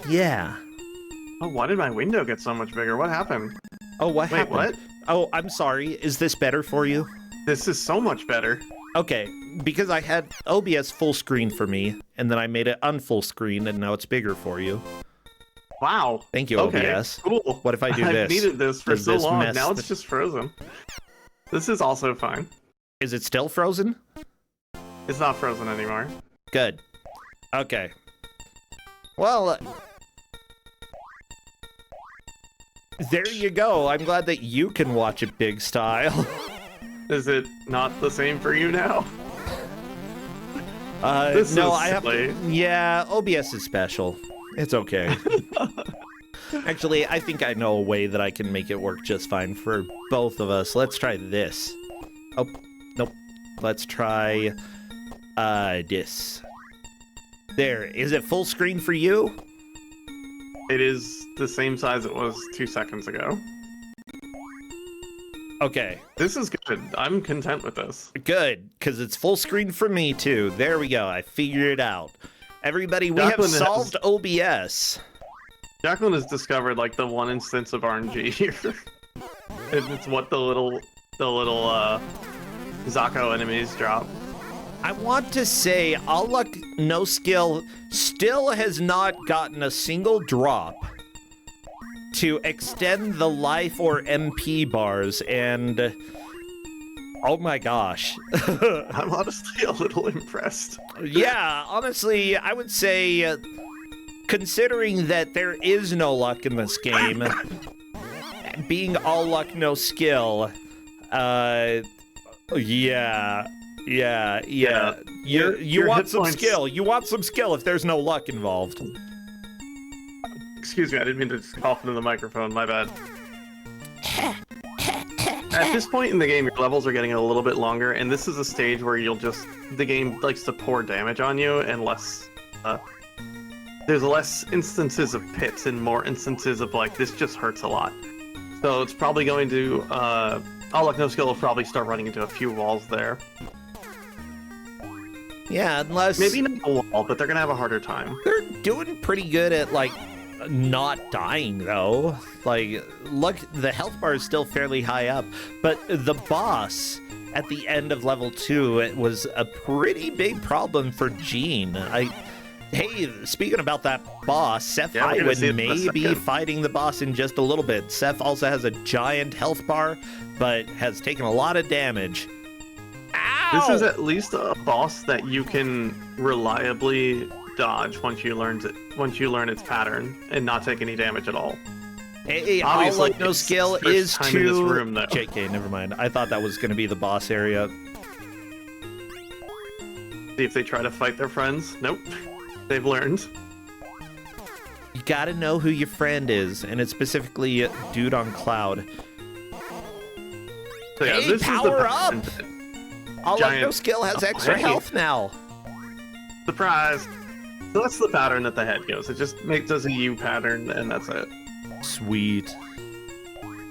Oh, why did my window get so much bigger? What happened? Oh, what happened? Wait, what? Oh, I'm sorry. Is this better for you? This is so much better. Okay, because I had OBS full screen for me, and then I made it unfull screen, and now it's bigger for you. Wow. Thank you, okay, OBS. Cool. What if I do this? I've needed this for Does so this long. mess Now it's just frozen. This is also fine. Is it still frozen? It's not frozen anymore. Good. Okay. Well, there you go. I'm glad that you can watch it big style. Is it not the same for you now? No, I have to, yeah, OBS is special. It's okay. Actually, I think I know a way that I can make it work just fine for both of us. Let's try this. Oh, nope. Let's try this. There. Is it full screen for you? It is the same size it was 2 seconds ago. Okay. This is good. I'm content with this. Good, because it's full screen for me, too. There we go. I figured it out. Everybody, we have solved OBS. Jacqueline has discovered, the one instance of RNG here. And it's what the little Zako enemies drop. I want to say, All Luck, No Skill still has not gotten a single drop to extend the life or MP bars, and oh my gosh. I'm honestly a little impressed. Yeah, honestly, I would say, considering that there is no luck in this game, being all luck, no skill, yeah, Yeah. Your You want hit some points- skill. You want some skill if there's no luck involved. Excuse me, I didn't mean to just cough into the microphone. My bad. At this point in the game, your levels are getting a little bit longer, and this is a stage where the game likes to pour damage on you, and there's less instances of pits and more instances of like, this just hurts a lot. So it's probably going to, All Luck No Skill will probably start running into a few walls there. Yeah, unless Maybe not a wall, but they're gonna have a harder time. they're doing pretty good at like not dying though. Like, look, the health bar is still fairly high up, but the boss at the end of level 2, it was a pretty big problem for Gene. Hey, speaking about that boss, Seth Yeah, we're gonna see Highwood it in a may be second. fighting the boss in just a little bit. Seth also has a giant health bar, but has taken a lot of damage. Ow! This is at least a boss that you can reliably dodge once you learn its pattern and not take any damage at all. Hey, All Obviously, Luck No it's Skill first is time in this to... room, though. JK, never mind. I thought that was going to be the boss area. See if they try to fight their friends. Nope. They've learned. You gotta know who your friend is, and it's specifically Dude on Cloud. So yeah, Hey, this power is up! the All Luck giant- No Skill has extra hey. health now. surprise. So that's the pattern that the head goes. It just does a U pattern, and that's it. Sweet.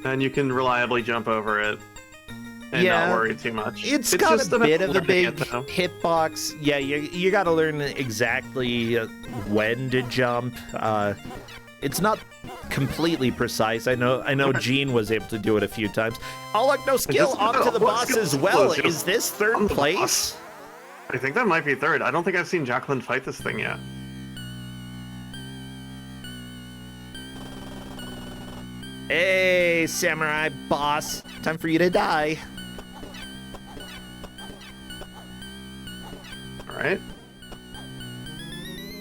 And you can reliably jump over it and Yeah. not worry too much. It's got just a about bit of a learning big it, though. hitbox. Yeah, you gotta learn exactly when to jump. It's not completely precise. I know Gene was able to do it a few times. All Luck No Skill just- onto the what boss skill as well. was Is this on third the place? boss? I think that might be third. I don't think I've seen Jacqueline fight this thing yet. Hey, samurai boss. Time for you to die. Alright.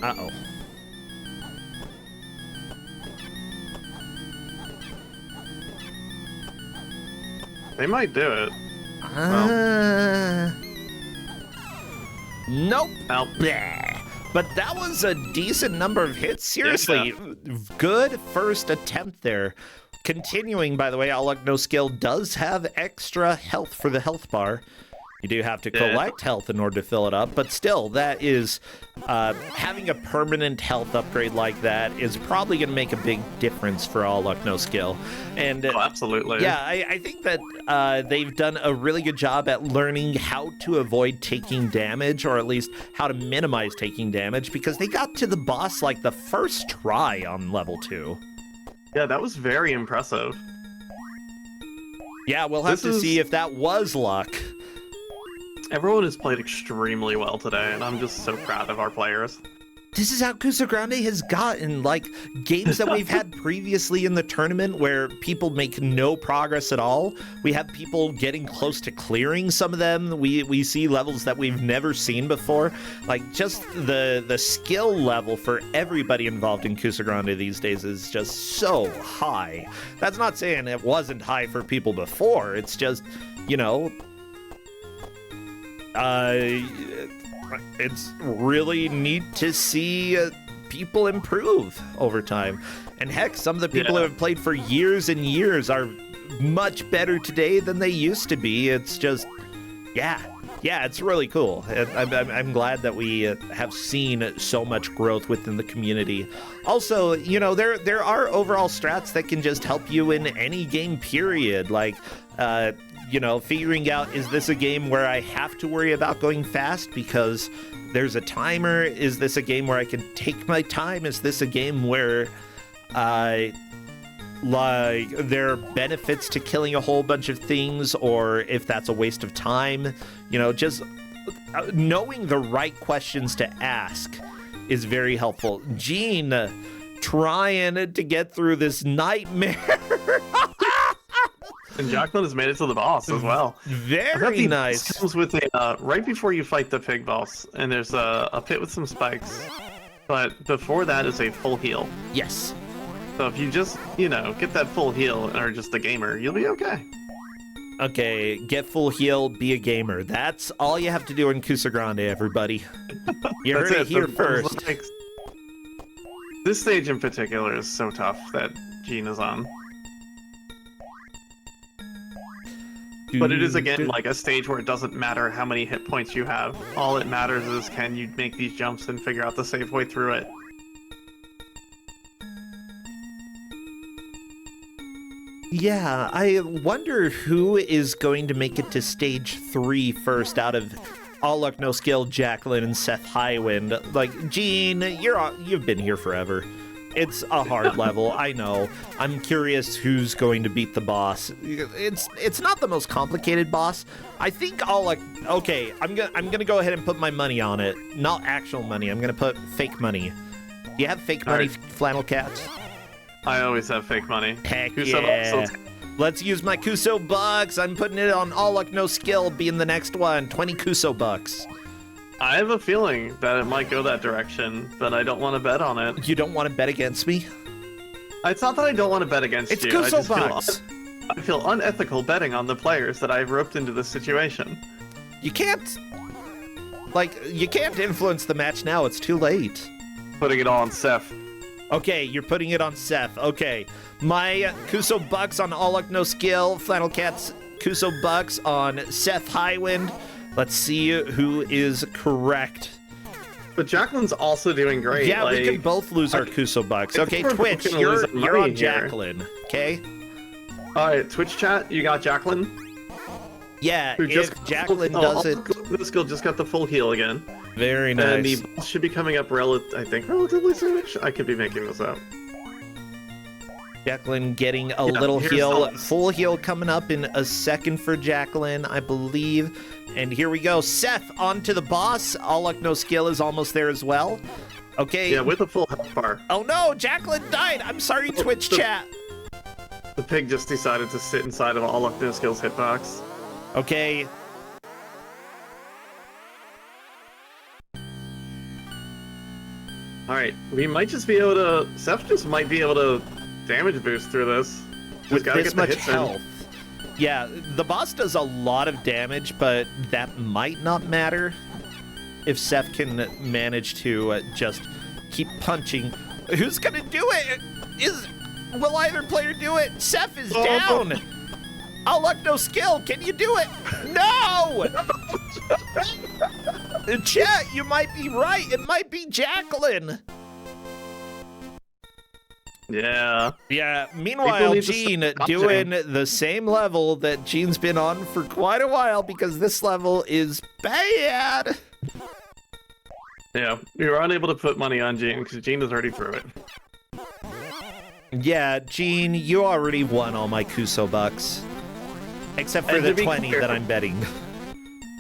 Uh-oh. They might do it. Nope. Well, Bleh. But that was a decent number of hits. Seriously, good first attempt there. Continuing, by the way, All Luck No Skill does have extra health for the health bar. You do have to collect health in order to fill it up, but still, that is having a permanent health upgrade like that is probably going to make a big difference for All Luck No Skill. And oh, absolutely. yeah, I think that they've done a really good job at learning how to avoid taking damage, or at least how to minimize taking damage, because they got to the boss like the first try on level 2. Yeah, that was very impressive. Yeah, we'll have This to is- see if that was luck. Everyone has played extremely well today, and I'm just so proud of our players. This is how Kusogrand8 has gotten, like, games that we've had previously in the tournament where people make no progress at all. We have people getting close to clearing some of them. We see levels that we've never seen before. Like, just the skill level for everybody involved in Kusogrand8 these days is just so high. That's not saying it wasn't high for people before. It's just, you know... it's really neat to see people improve over time. And heck, some of the people who have played for years and years are much better today than they used to be. It's just, yeah, it's really cool. I'm glad that we have seen so much growth within the community. Also, you know, there are overall strats that can just help you in any game period. Like, you know, figuring out, is this a game where I have to worry about going fast because there's a timer? Is this a game where I can take my time? Is this a game where like there are benefits to killing a whole bunch of things, or if that's a waste of time? You know, just knowing the right questions to ask is very helpful. Gene trying to get through this nightmare. And Jacqueline has made it to the boss as well. Very nice. This comes with a right before you fight the pig boss, and there's a pit with some spikes. But before that is a full heal. Yes. So if you just, you know, get that full heal and are just a gamer, you'll be okay. Okay, get full heal, be a gamer. That's all you have to do in Kusogrand8, everybody. You heard it here first. This stage in particular is so tough that Jean is on. But it is, again, like a stage where it doesn't matter how many hit points you have. All it matters is can you make these jumps and figure out the safe way through it. Yeah, I wonder who is going to make it to stage 3 first out of All Luck No Skill, Jacqueline, and Seth Highwind. Like, Jean, you've been here forever. It's a hard level, I know. I'm curious who's going to beat the boss. It's not the most complicated boss. I think All Luck... Okay, I'm gonna go ahead and put my money on it. Not actual money, I'm gonna put fake money. Do you have fake money, Flannel Cats? I always have fake money. Heck yeah. Let's use my Kuso bucks. I'm putting it on All Luck No Skill being the next one. 20 Kuso bucks. I have a feeling that it might go that direction, but I don't want to bet on it. You don't want to bet against me? It's not that I don't want to bet against you. It's Kuso bucks. I feel unethical betting on the players that I've roped into this situation. You can't... Like, you can't influence the match now. It's too late. Putting it all on Seth. Okay, you're putting it on Seth. Okay. My Kuso bucks on All Luck No Skill. Flannel Cat's Kuso bucks on Seth Highwind. Let's see who is correct. But Jacqueline's also doing great. Yeah, we can both lose our Kuso bucks. Okay, Twitch, you're on Jacqueline. Okay? Alright, Twitch chat, you got Jacqueline? Yeah, if Jacqueline does it... No Skill just got the full heal again. Very nice. And the boss should be coming up, I think, relatively soonish. I could be making this up. Jacqueline getting a little heal. Full heal coming up in a second for Jacqueline, I believe. And here we go. Seth onto the boss. All Luck No Skill is almost there as well. Okay. Yeah, with a full health bar. Oh no, Jacqueline died. I'm sorry, Twitch chat. The pig just decided to sit inside of All Luck No Skill's hitbox. Okay. Alright, we might just be able to... Seth just might be able to damage boost through this. With this much health. Yeah, the boss does a lot of damage, but that might not matter if Seth can manage to just keep punching. Who's gonna do it? Will either player do it? Seth is down! All Luck No Skill, can you do it? No! Chat, you might be right. It might be Jacqueline. Yeah. Yeah, meanwhile, Jean doing the same level that Jean's been on for quite a while because this level is bad. Yeah, we were unable to put money on Jean because Jean is already through it. Yeah, Jean, you already won all my Kuso bucks. Except for the 20 that I'm betting.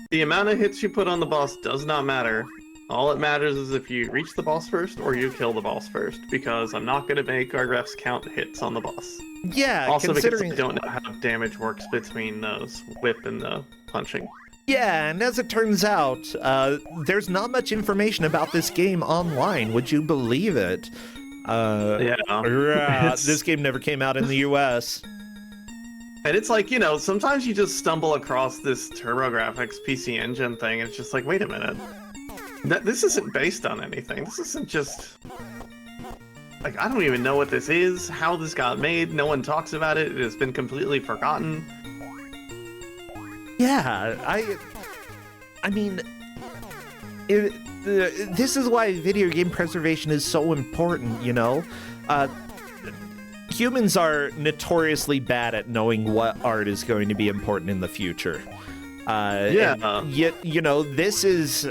The amount of hits you put on the boss does not matter. All it matters is if you reach the boss first or you kill the boss first, because I'm not going to make our refs count hits on the boss. Yeah, also considering... because I don't know how damage works between the whip and the punching. Yeah, and as it turns out, there's not much information about this game online. Would you believe it? Yeah. This game never came out in the US. And it's like, you know, sometimes you just stumble across this TurboGrafx PC Engine thing, and it's just like, wait a minute. This isn't based on anything. This isn't just... Like, I don't even know what this is, how this got made. No one talks about it. It has been completely forgotten. Yeah, I mean... this is why video game preservation is so important, you know? Humans are notoriously bad at knowing what art is going to be important in the future. Yet, you know, this is...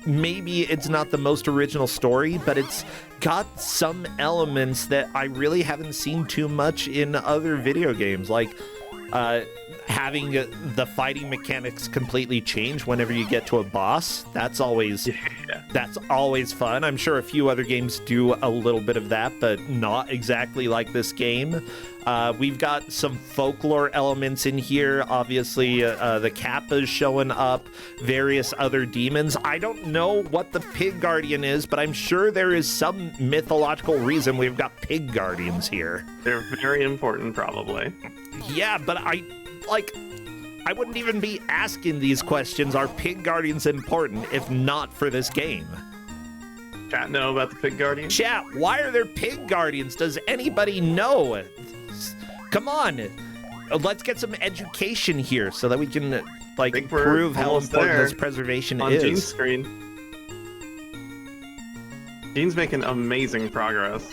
Maybe it's not the most original story, but it's got some elements that I really haven't seen too much in other video games, like having the fighting mechanics completely change whenever you get to a boss. That's always fun. I'm sure a few other games do a little bit of that, but not exactly like this game. We've got some folklore elements in here. Obviously, the Kappa's showing up, various other demons. I don't know what the Pig Guardian is, but I'm sure there is some mythological reason we've got Pig Guardians here. They're very important, probably. Yeah, but I wouldn't even be asking these questions. Are pig guardians important if not for this game? Chat know about the pig guardian? Chat, why are there pig guardians? Does anybody know? Come on. Let's get some education here so that we can like prove how important this preservation on is. Gene's screen. Gene's making amazing progress.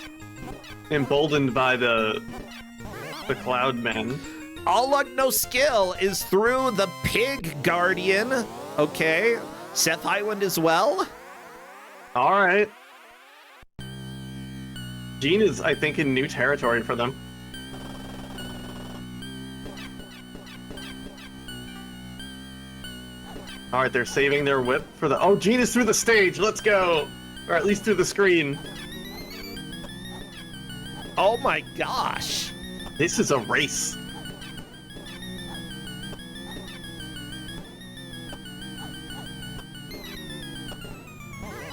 Emboldened by the cloud men. All luck, no skill is through the pig guardian. Okay. Seth Highland as well. All right. Gene is, I think, in new territory for them. All right, they're saving their whip for the... Oh, Gene is through the stage. Let's go. Or at least through the screen. Oh my gosh. This is a race.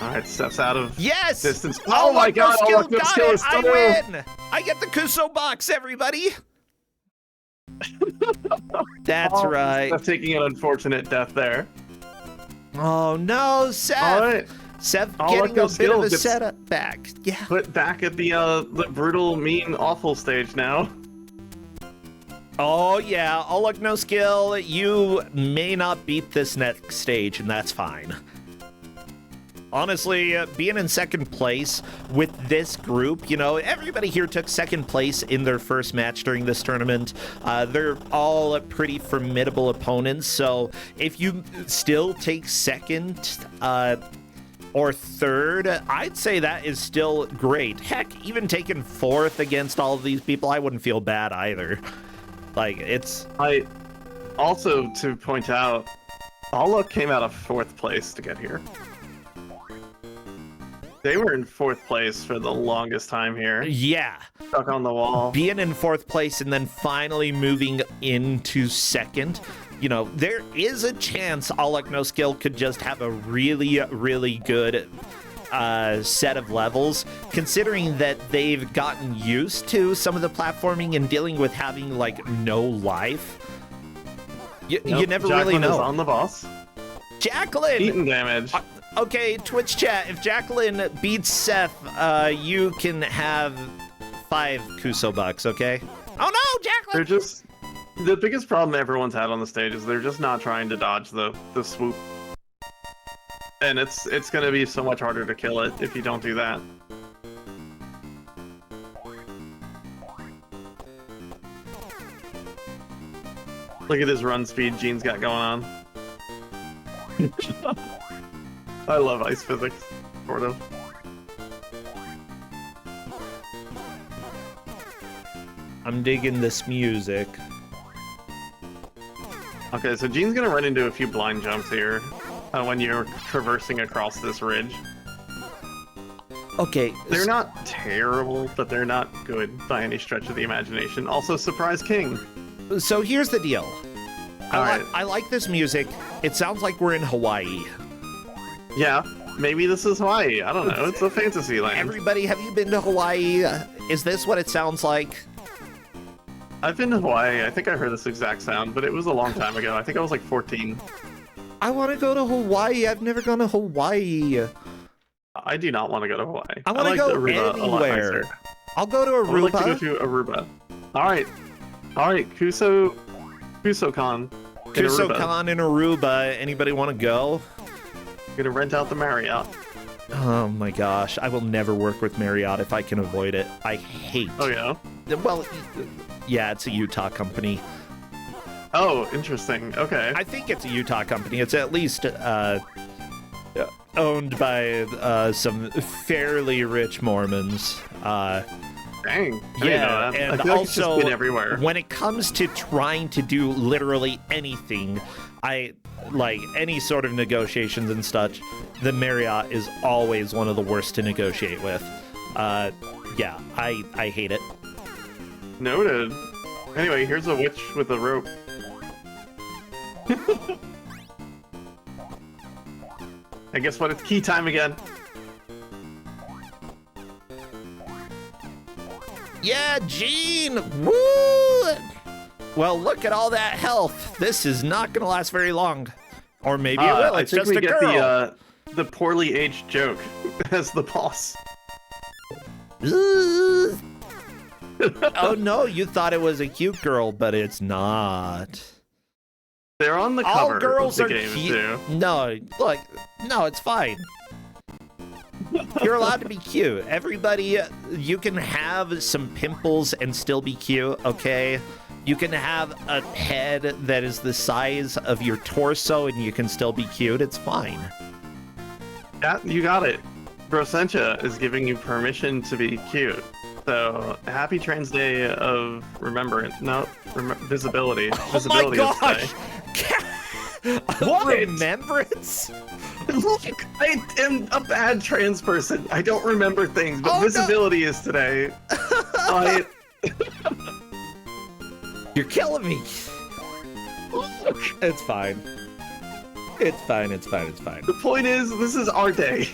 All right, steps out of distance. Oh my god, skill is I win! I get the Kuso box, everybody! That's right. That's taking an unfortunate death there. Oh no, Seth! All right. Seth getting a bit of a setup back. Yeah. Put back at the brutal, mean, awful stage now. Oh yeah, all luck, no skill. You may not beat this next stage, and that's fine. Honestly, being in second place with this group, you know, everybody here took second place in their first match during this tournament. They're all pretty formidable opponents, so if you still take second or third, I'd say that is still great. Heck, even taking fourth against all of these people, I wouldn't feel bad either. Like, it's... I also, to point out, Alla came out of fourth place to get here. They were in fourth place for the longest time here. Yeah. Stuck on the wall. Being in fourth place and then finally moving into second, you know, there is a chance All Luck No Skill could just have a really, really good set of levels, considering that they've gotten used to some of the platforming and dealing with having, like, no life. You never really know. Jacqueline is on the boss. Jacqueline! Eating damage. Okay, Twitch chat, if Jacqueline beats Seth, you can have 5 Kuso bucks, okay? Oh no, Jacqueline! They're just... The biggest problem everyone's had on the stage is they're just not trying to dodge the swoop. And it's gonna be so much harder to kill it if you don't do that. Look at this run speed Gene's got going on. I love ice physics, sort of. I'm digging this music. Okay, so Gene's gonna run into a few blind jumps here when you're traversing across this ridge. Okay. They're not terrible, but they're not good by any stretch of the imagination. Also, Surprise King. So here's the deal. Alright. I like this music. It sounds like we're in Hawaii. Yeah, maybe this is Hawaii. I don't know. It's a fantasy land. Everybody, have you been to Hawaii? Is this what it sounds like? I've been to Hawaii. I think I heard this exact sound, but it was a long time ago. I think I was like 14. I want to go to Hawaii. I've never gone to Hawaii. I do not want to go to Hawaii. I want to go anywhere. I'll go to Aruba. I would like to go to Aruba. All right, Kusocon. Kusocon in Aruba. Anybody want to go? Gonna rent out the Marriott. Oh my gosh, I will never work with Marriott if I can avoid it. I hate. Oh yeah. Well, yeah, it's a Utah company. Oh, interesting. Okay. I think it's a Utah company. It's at least owned by some fairly rich Mormons. Dang. Yeah, and I feel like it's just also been everywhere. When it comes to trying to do literally anything, I like any sort of negotiations and such, the Marriott is always one of the worst to negotiate with. Yeah, I hate it. Noted. Anyway, here's a witch with a rope. And guess what? It's key time again. Yeah, Gene! Woo! Well, look at all that health. This is not going to last very long. Or maybe it will. It's I think just we a get girl. the poorly aged joke as the boss. Oh no, you thought it was a cute girl, but it's not. They're on the All cover girls of are the game cute. too. No, look, no, it's fine. You're allowed to be cute. Everybody, you can have some pimples and still be cute, okay? You can have a head that is the size of your torso and you can still be cute. It's fine. Yeah, you got it. Brosentia is giving you permission to be cute. So, happy Trans Day of Remembrance. No, visibility. Visibility Oh my is gosh! What? Remembrance? Look, I am a bad trans person. I don't remember things, but Oh, no. visibility is today. You're killing me. Look, It's fine. It's fine, it's fine, it's fine. the point is, this is our day.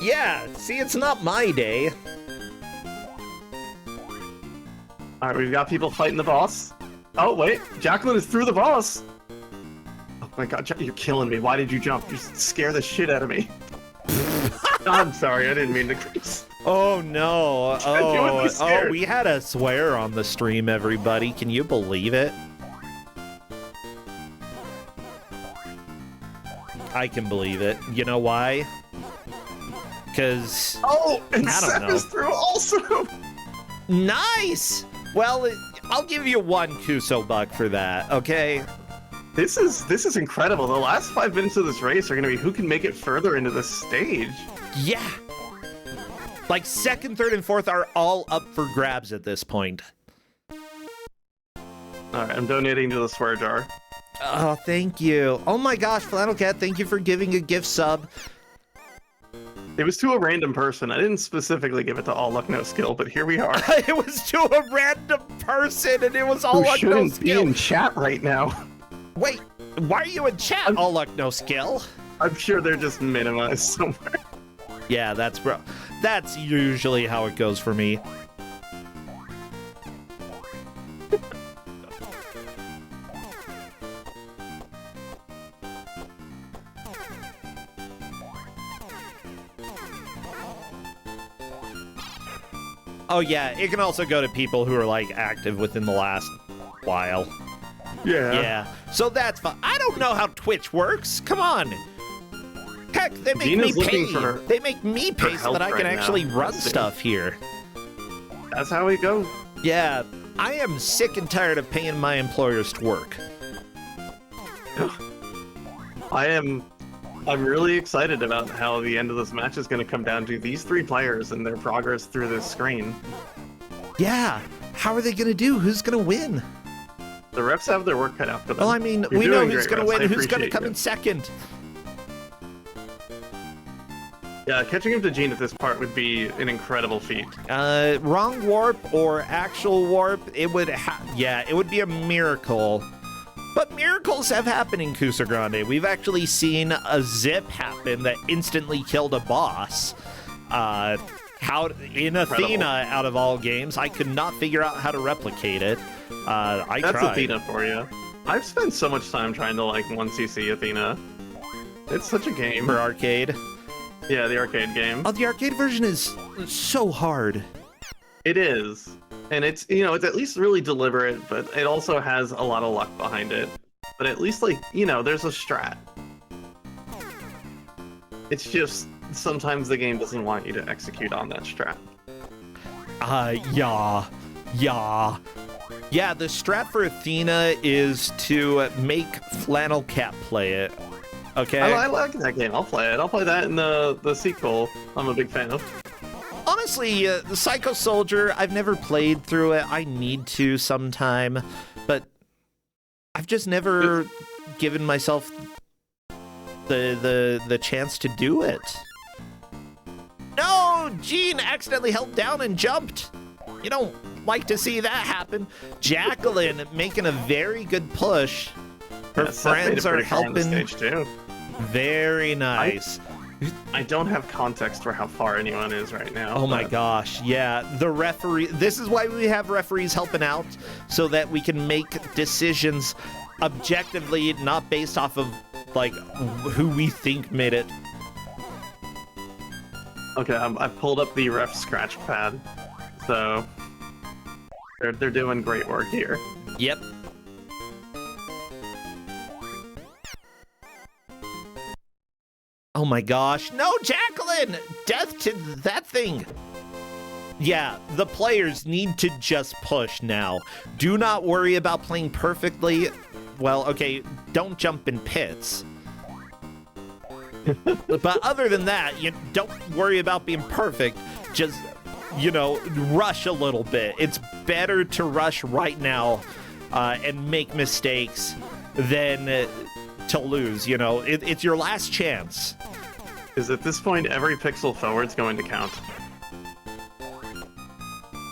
Yeah, see, it's not my day. Alright, we've got people fighting the boss. Oh, wait. Jacqueline is through the boss. Oh my god, you're killing me. Why did you jump? You scare the shit out of me. I'm sorry, I didn't mean to curse. Oh no. Genuinely Oh, scared. we had a swear on the stream, everybody. Can you believe it? I can believe it. You know why? Because... Oh, and I don't Seth know. is through also. Nice! Well, I'll give you one Kuso buck for that, okay? This is incredible. The last 5 minutes of this race are going to be who can make it further into the stage. Yeah. Like, second, third, and fourth are all up for grabs at this point. Alright, I'm donating to the swear jar. Oh, thank you. Oh my gosh, Flannel Cat, thank you for giving a gift sub. It was to a random person. I didn't specifically give it to All Luck No Skill, but here we are. It was to a random person, and it was all Who luck, no shouldn't be skill. in chat right now. Wait, why are you in chat? All luck, no skill. I'm sure they're just minimized somewhere. Yeah, that's usually how it goes for me. Oh yeah, it can also go to people who are like active within the last while. Yeah. So that's fine. I don't know how Twitch works. Come on. Heck, they make Gina's me looking pay. for They make me pay so help that I can right now. actually run Let's see. stuff here. That's how we go. Yeah, I am sick and tired of paying my employers to work. I'm really excited about how the end of this match is going to come down to these 3 players and their progress through this screen. Yeah, how are they gonna do? Who's gonna win? The refs have their work cut out for them. Well, I mean, You're we know doing who's great, gonna refs. I win, who's gonna appreciate come you. in second. Yeah, catching up to Gene at this part would be an incredible feat. Wrong warp or actual warp, it would it would be a miracle. But miracles have happened in Kusogrand8. We've actually seen a zip happen that instantly killed a boss. How in Athena, out of all games, I could not figure out how to replicate it. I That's tried. Athena for you. I've spent so much time trying to like 1cc Athena. It's such a game. For arcade. Yeah, the arcade game. Oh, the arcade version is so hard. It is. And it's, it's at least really deliberate, but it also has a lot of luck behind it. But at least, like, there's a strat. It's just, sometimes the game doesn't want you to execute on that strat. Yeah. Yeah, the strat for Athena is to make Flannel Cat play it. Okay? I like that game. I'll play it. I'll play that in the sequel. I'm a big fan of. Honestly, the Psycho Soldier, I've never played through it. I need to sometime, but I've just never given myself the chance to do it. No, Jean accidentally held down and jumped. You don't like to see that happen. Jacqueline making a very good push. Her Yeah, Seth made it friends are pretty far on the helping. stage, too. Very nice. I don't have context for how far anyone is right now. Oh my gosh, yeah. The referee, this is why we have referees helping out, so that we can make decisions objectively, not based off of, like, who we think made it. Okay, I pulled up the ref scratch pad, so they're doing great work here. Yep. Oh my gosh. No, Jacqueline! Death to that thing! Yeah, the players need to just push now. Do not worry about playing perfectly. Well, okay, don't jump in pits. But other than that, you don't worry about being perfect. Just, you know, rush a little bit. It's better to rush right now and make mistakes than to lose, you know. It's your last chance. Because at this point, every pixel forward's going to count.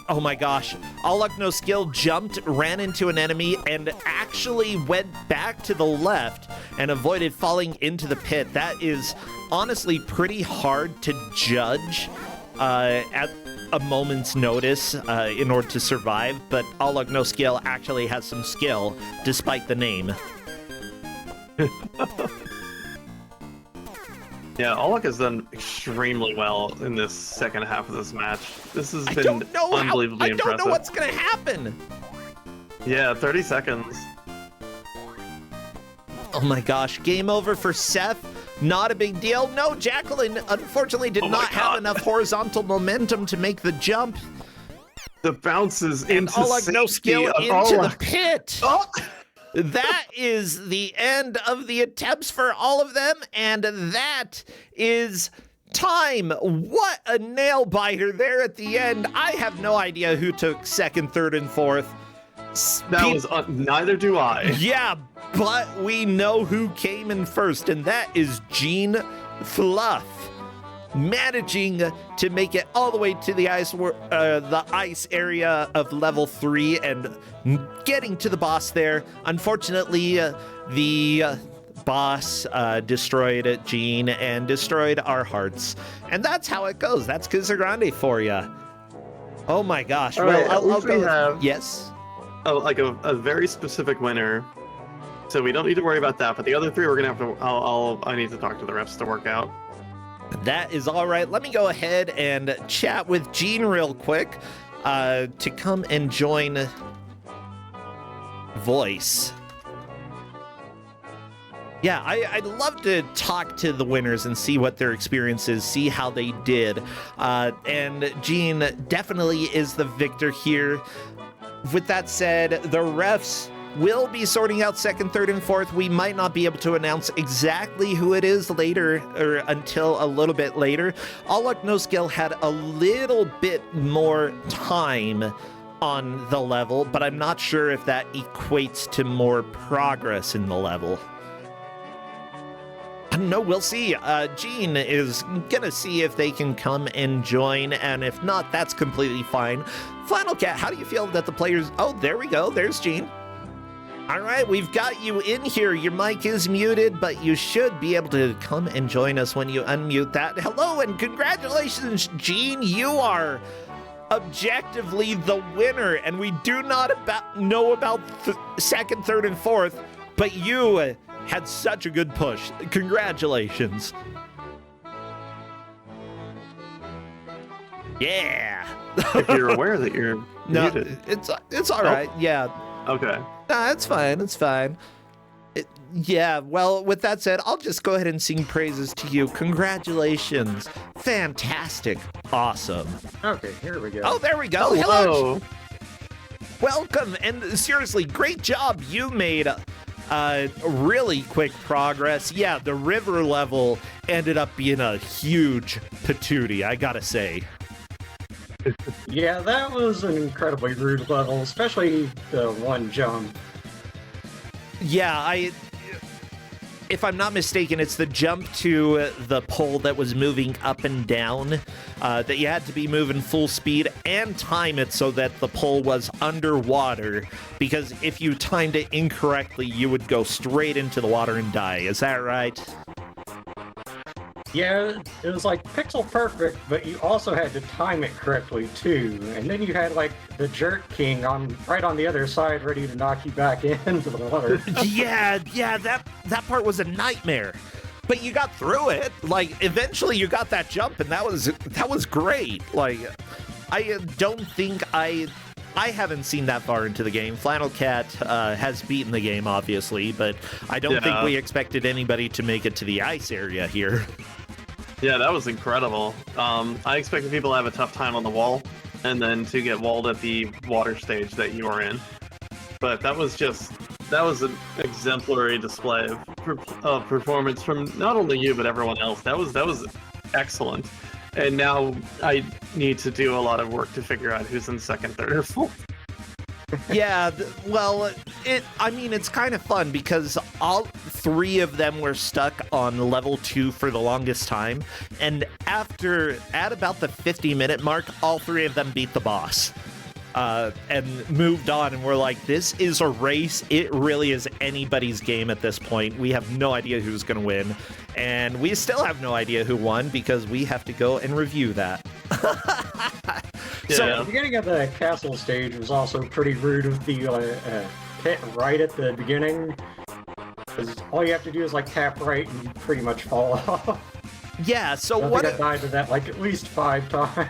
Oh my gosh. All Luck No Skill jumped, ran into an enemy, and actually went back to the left and avoided falling into the pit. That is honestly pretty hard to judge at a moment's notice in order to survive, but All Luck No Skill actually has some skill, despite the name. Yeah, Alec has done extremely well in this second half of this match. This has been unbelievably impressive. I don't know what's going to happen. Yeah, 30 seconds. Oh my gosh, game over for Seth. Not a big deal. No, Jacqueline unfortunately did not have enough horizontal momentum to make the jump. The bounces into All Luck No Skill into the pit. Oh. That is the end of the attempts for all of them, and that is time. What a nail biter there at the end. I have no idea who took second, third, and fourth. Neither do I. Yeah, but we know who came in first, and that is Gene Fluff, managing to make it all the way to the ice area of level 3 and getting to the boss there. Unfortunately, the boss destroyed Gene and destroyed our hearts, and that's how it goes. That's Kusogrand8 for you. Oh my gosh! All well, right, I'll go. Have yes. Like a very specific winner, so we don't need to worry about that. But the other three, we're gonna have to. I need to talk to the refs to work out. That is all right. Let me go ahead and chat with Gene real quick to come and join voice. Yeah, I'd love to talk to the winners and see what their experience is, see how they did. And Gene definitely is the victor here. With that said, the refs will be sorting out second, third, and fourth. We might not be able to announce exactly who it is later or until a little bit later. All Luck No Skill had a little bit more time on the level, but I'm not sure if that equates to more progress in the level. I don't know, we'll see. Gene is gonna see if they can come and join, and if not, that's completely fine. Final Cat, how do you feel that the players... Oh, there we go. There's Gene. All right, we've got you in here. Your mic is muted, but you should be able to come and join us when you unmute that. Hello, and congratulations, Gene. You are objectively the winner, and we do not know about second, third, and fourth, but you had such a good push. Congratulations. Yeah. If you're aware that you're muted. It's all right. Yeah. Okay. Nah, it's fine. It's fine. Yeah, well, with that said, I'll just go ahead and sing praises to you. Congratulations. Fantastic. Awesome. Okay, here we go. Oh, there we go. Hello. Welcome. And seriously, great job. You made really quick progress. Yeah, the river level ended up being a huge patootie, I gotta say. Yeah, that was an incredibly rude level, especially the one jump. Yeah, if I'm not mistaken, it's the jump to the pole that was moving up and down, that you had to be moving full speed and time it so that the pole was underwater, because if you timed it incorrectly, you would go straight into the water and die. Is that right? Yeah, it was like pixel perfect, but you also had to time it correctly too. And then you had like the Jerk King right on the other side, ready to knock you back into the water. Yeah, that part was a nightmare. But you got through it. Like, eventually you got that jump, and that was great. Like, I don't think I haven't seen that far into the game. Flannel Cat has beaten the game, obviously, but I don't think we expected anybody to make it to the ice area here. Yeah, that was incredible. I expected people to have a tough time on the wall, and then to get walled at the water stage that you were in. But that was an exemplary display of performance from not only you, but everyone else. That was excellent. And now I need to do a lot of work to figure out who's in second, third, or fourth. Yeah, well, it's kind of fun because all three of them were stuck on level 2 for the longest time, and at about the 50-minute mark, all three of them beat the boss. And moved on, and we're like, this is a race. It really is anybody's game at this point. We have no idea who's going to win, and we still have no idea who won because we have to go and review that. So the beginning of the castle stage was also pretty rude with the hit right at the beginning. Because all you have to do is like tap right and you pretty much fall off. Yeah, so I think I died to that like at least 5 times.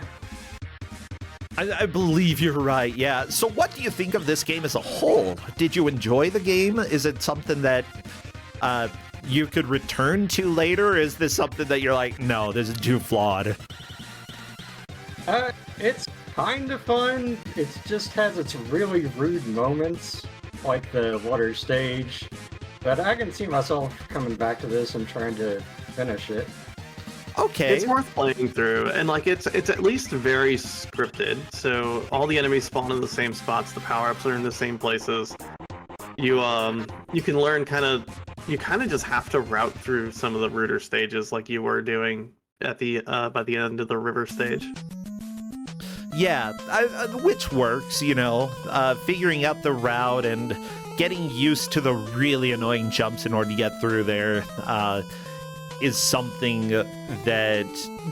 I believe you're right, yeah. So what do you think of this game as a whole? Did you enjoy the game? Is it something that you could return to later? Or is this something that you're like, no, this is too flawed? It's kind of fun. It just has its really rude moments, like the water stage. But I can see myself coming back to this and trying to finish it. Okay. It's worth playing through, and like it's at least very scripted. So all the enemies spawn in the same spots, the power-ups are in the same places. You can learn you kind of just have to route through some of the ruder stages like you were doing at the by the end of the river stage. Yeah, which works, figuring out the route and getting used to the really annoying jumps in order to get through there. Is something that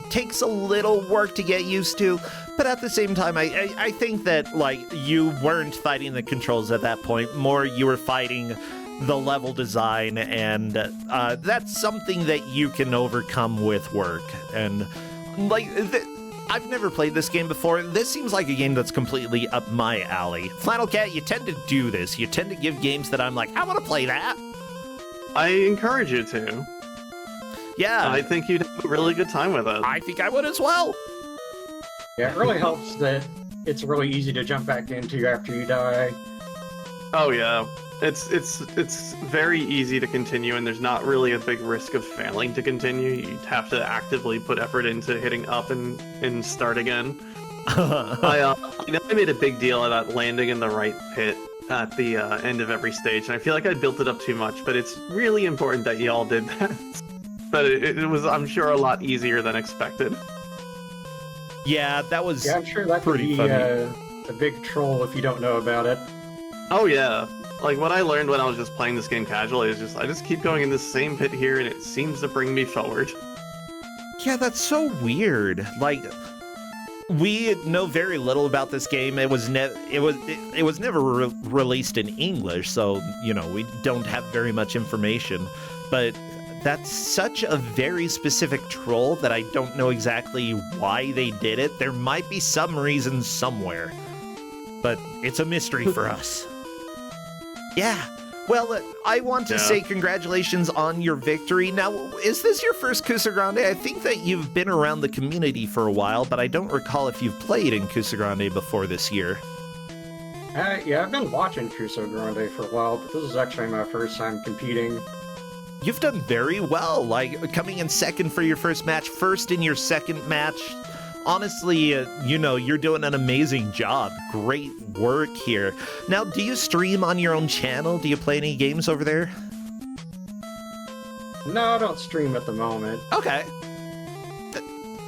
takes a little work to get used to, but at the same time, I think that, like, you weren't fighting the controls at that point, more you were fighting the level design, and that's something that you can overcome with work. And, like, I've never played this game before. This seems like a game that's completely up my alley. Flannel Cat, you tend to do this. You tend to give games that I'm like, I want to play that. I encourage you to. Yeah. I think you'd have a really good time with it. I think I would as well. Yeah, it really helps that it's really easy to jump back into after you die. Oh yeah. It's very easy to continue, and there's not really a big risk of failing to continue. You'd have to actively put effort into hitting up and start again. I made a big deal about landing in the right pit at the end of every stage, and I feel like I built it up too much, but it's really important that you all did that. But it was, I'm sure, a lot easier than expected. Yeah, that was Yeah, I'm sure that could pretty be funny. A big troll if you don't know about it. Oh yeah. Like, what I learned when I was just playing this game casually is I just keep going in the same pit here, and it seems to bring me forward. Yeah, that's so weird. Like, we know very little about this game. It was never released in English, so we don't have very much information. But that's such a very specific troll that I don't know exactly why they did it. There might be some reason somewhere, but it's a mystery for us. Yeah. Well, I want to say congratulations on your victory. Now, is this your first Kusogrand8? I think that you've been around the community for a while, but I don't recall if you've played in Kusogrand8 before this year. Yeah, I've been watching Kusogrand8 for a while, but this is actually my first time competing. You've done very well, like coming in second for your first match, first in your second match. Honestly, you're doing an amazing job. Great work here. Now, do you stream on your own channel? Do you play any games over there? No, I don't stream at the moment. Okay.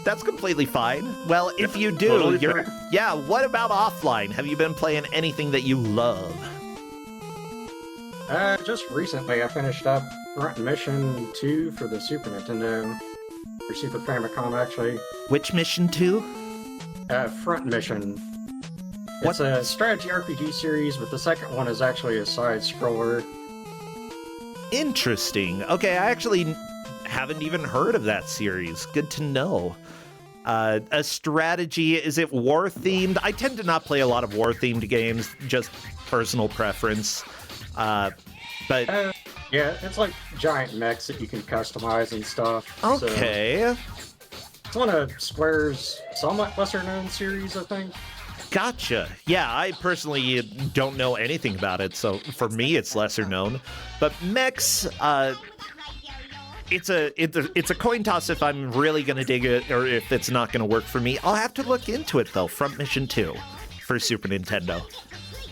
That's completely fine. Well, if you do, totally you're... fair. Yeah, what about offline? Have you been playing anything that you love? Just recently I finished up Front Mission 2 for the Super Nintendo. for Super Famicom, actually. Which mission 2? Front Mission. What? It's a strategy RPG series, but the second one is actually a side-scroller. Interesting. Okay, I actually haven't even heard of that series. Good to know. A strategy, is it war-themed? I tend to not play a lot of war-themed games, just personal preference. But Yeah, it's like giant mechs that you can customize and stuff. okay. So it's one of Square's somewhat lesser-known series, I think. Gotcha. Yeah, I personally don't know anything about it, so for me it's lesser known. But mechs, it's a coin toss if I'm really gonna dig it or if it's not gonna work for me. I'll have to look into it though. Front Mission 2 for Super Nintendo.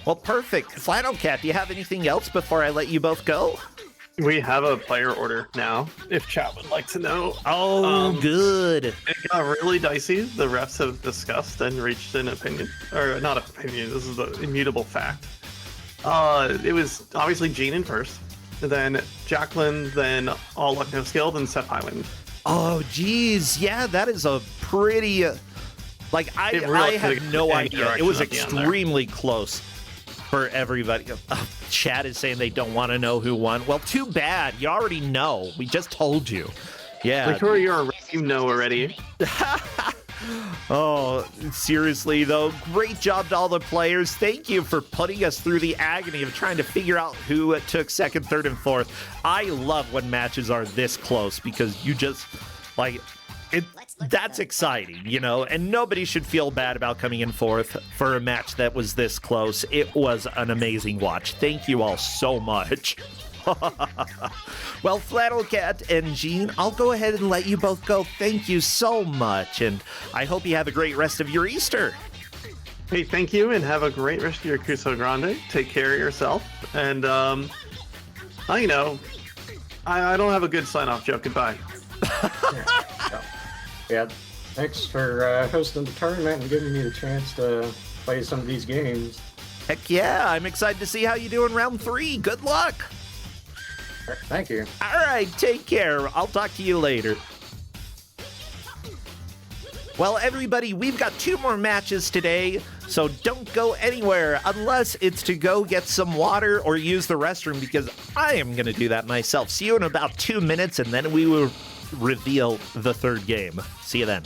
Well, perfect. Flannel Cat, do you have anything else before I let you both go? We have a player order now, if chat would like to know. Oh, good. It got really dicey. The refs have discussed and reached an opinion. Or not opinion, this is the immutable fact. It was obviously Gene in first, then Jacqueline, then All Luck No Skill, then Seth Highland. Oh, geez. Yeah, that is a pretty... I had no idea. It was extremely close for everybody. Chad is saying they don't want to know who won. Well, too bad. You already know. We just told you. Yeah. Like, you know already. Oh, seriously, though, great job to all the players. Thank you for putting us through the agony of trying to figure out who took second, third, and fourth. I love when matches are this close because you just, that's exciting, you know, and nobody should feel bad about coming in fourth for a match that was this close. It was an amazing watch. Thank you all so much. Well, Flannel Cat and Gene, I'll go ahead and let you both go. Thank you so much, and I hope you have a great rest of your Easter. Hey, thank you, and have a great rest of your Kusogrand8. Take care of yourself, and, I don't have a good sign-off joke. Goodbye. Yeah, thanks for hosting the tournament and giving me the chance to play some of these games. Heck yeah, I'm excited to see how you do in round 3. Good luck. Thank you. All right, take care. I'll talk to you later. Well, everybody, we've got 2 more matches today, so don't go anywhere unless it's to go get some water or use the restroom, because I am going to do that myself. See you in about 2 minutes, and then we will reveal the 3rd game. See you then.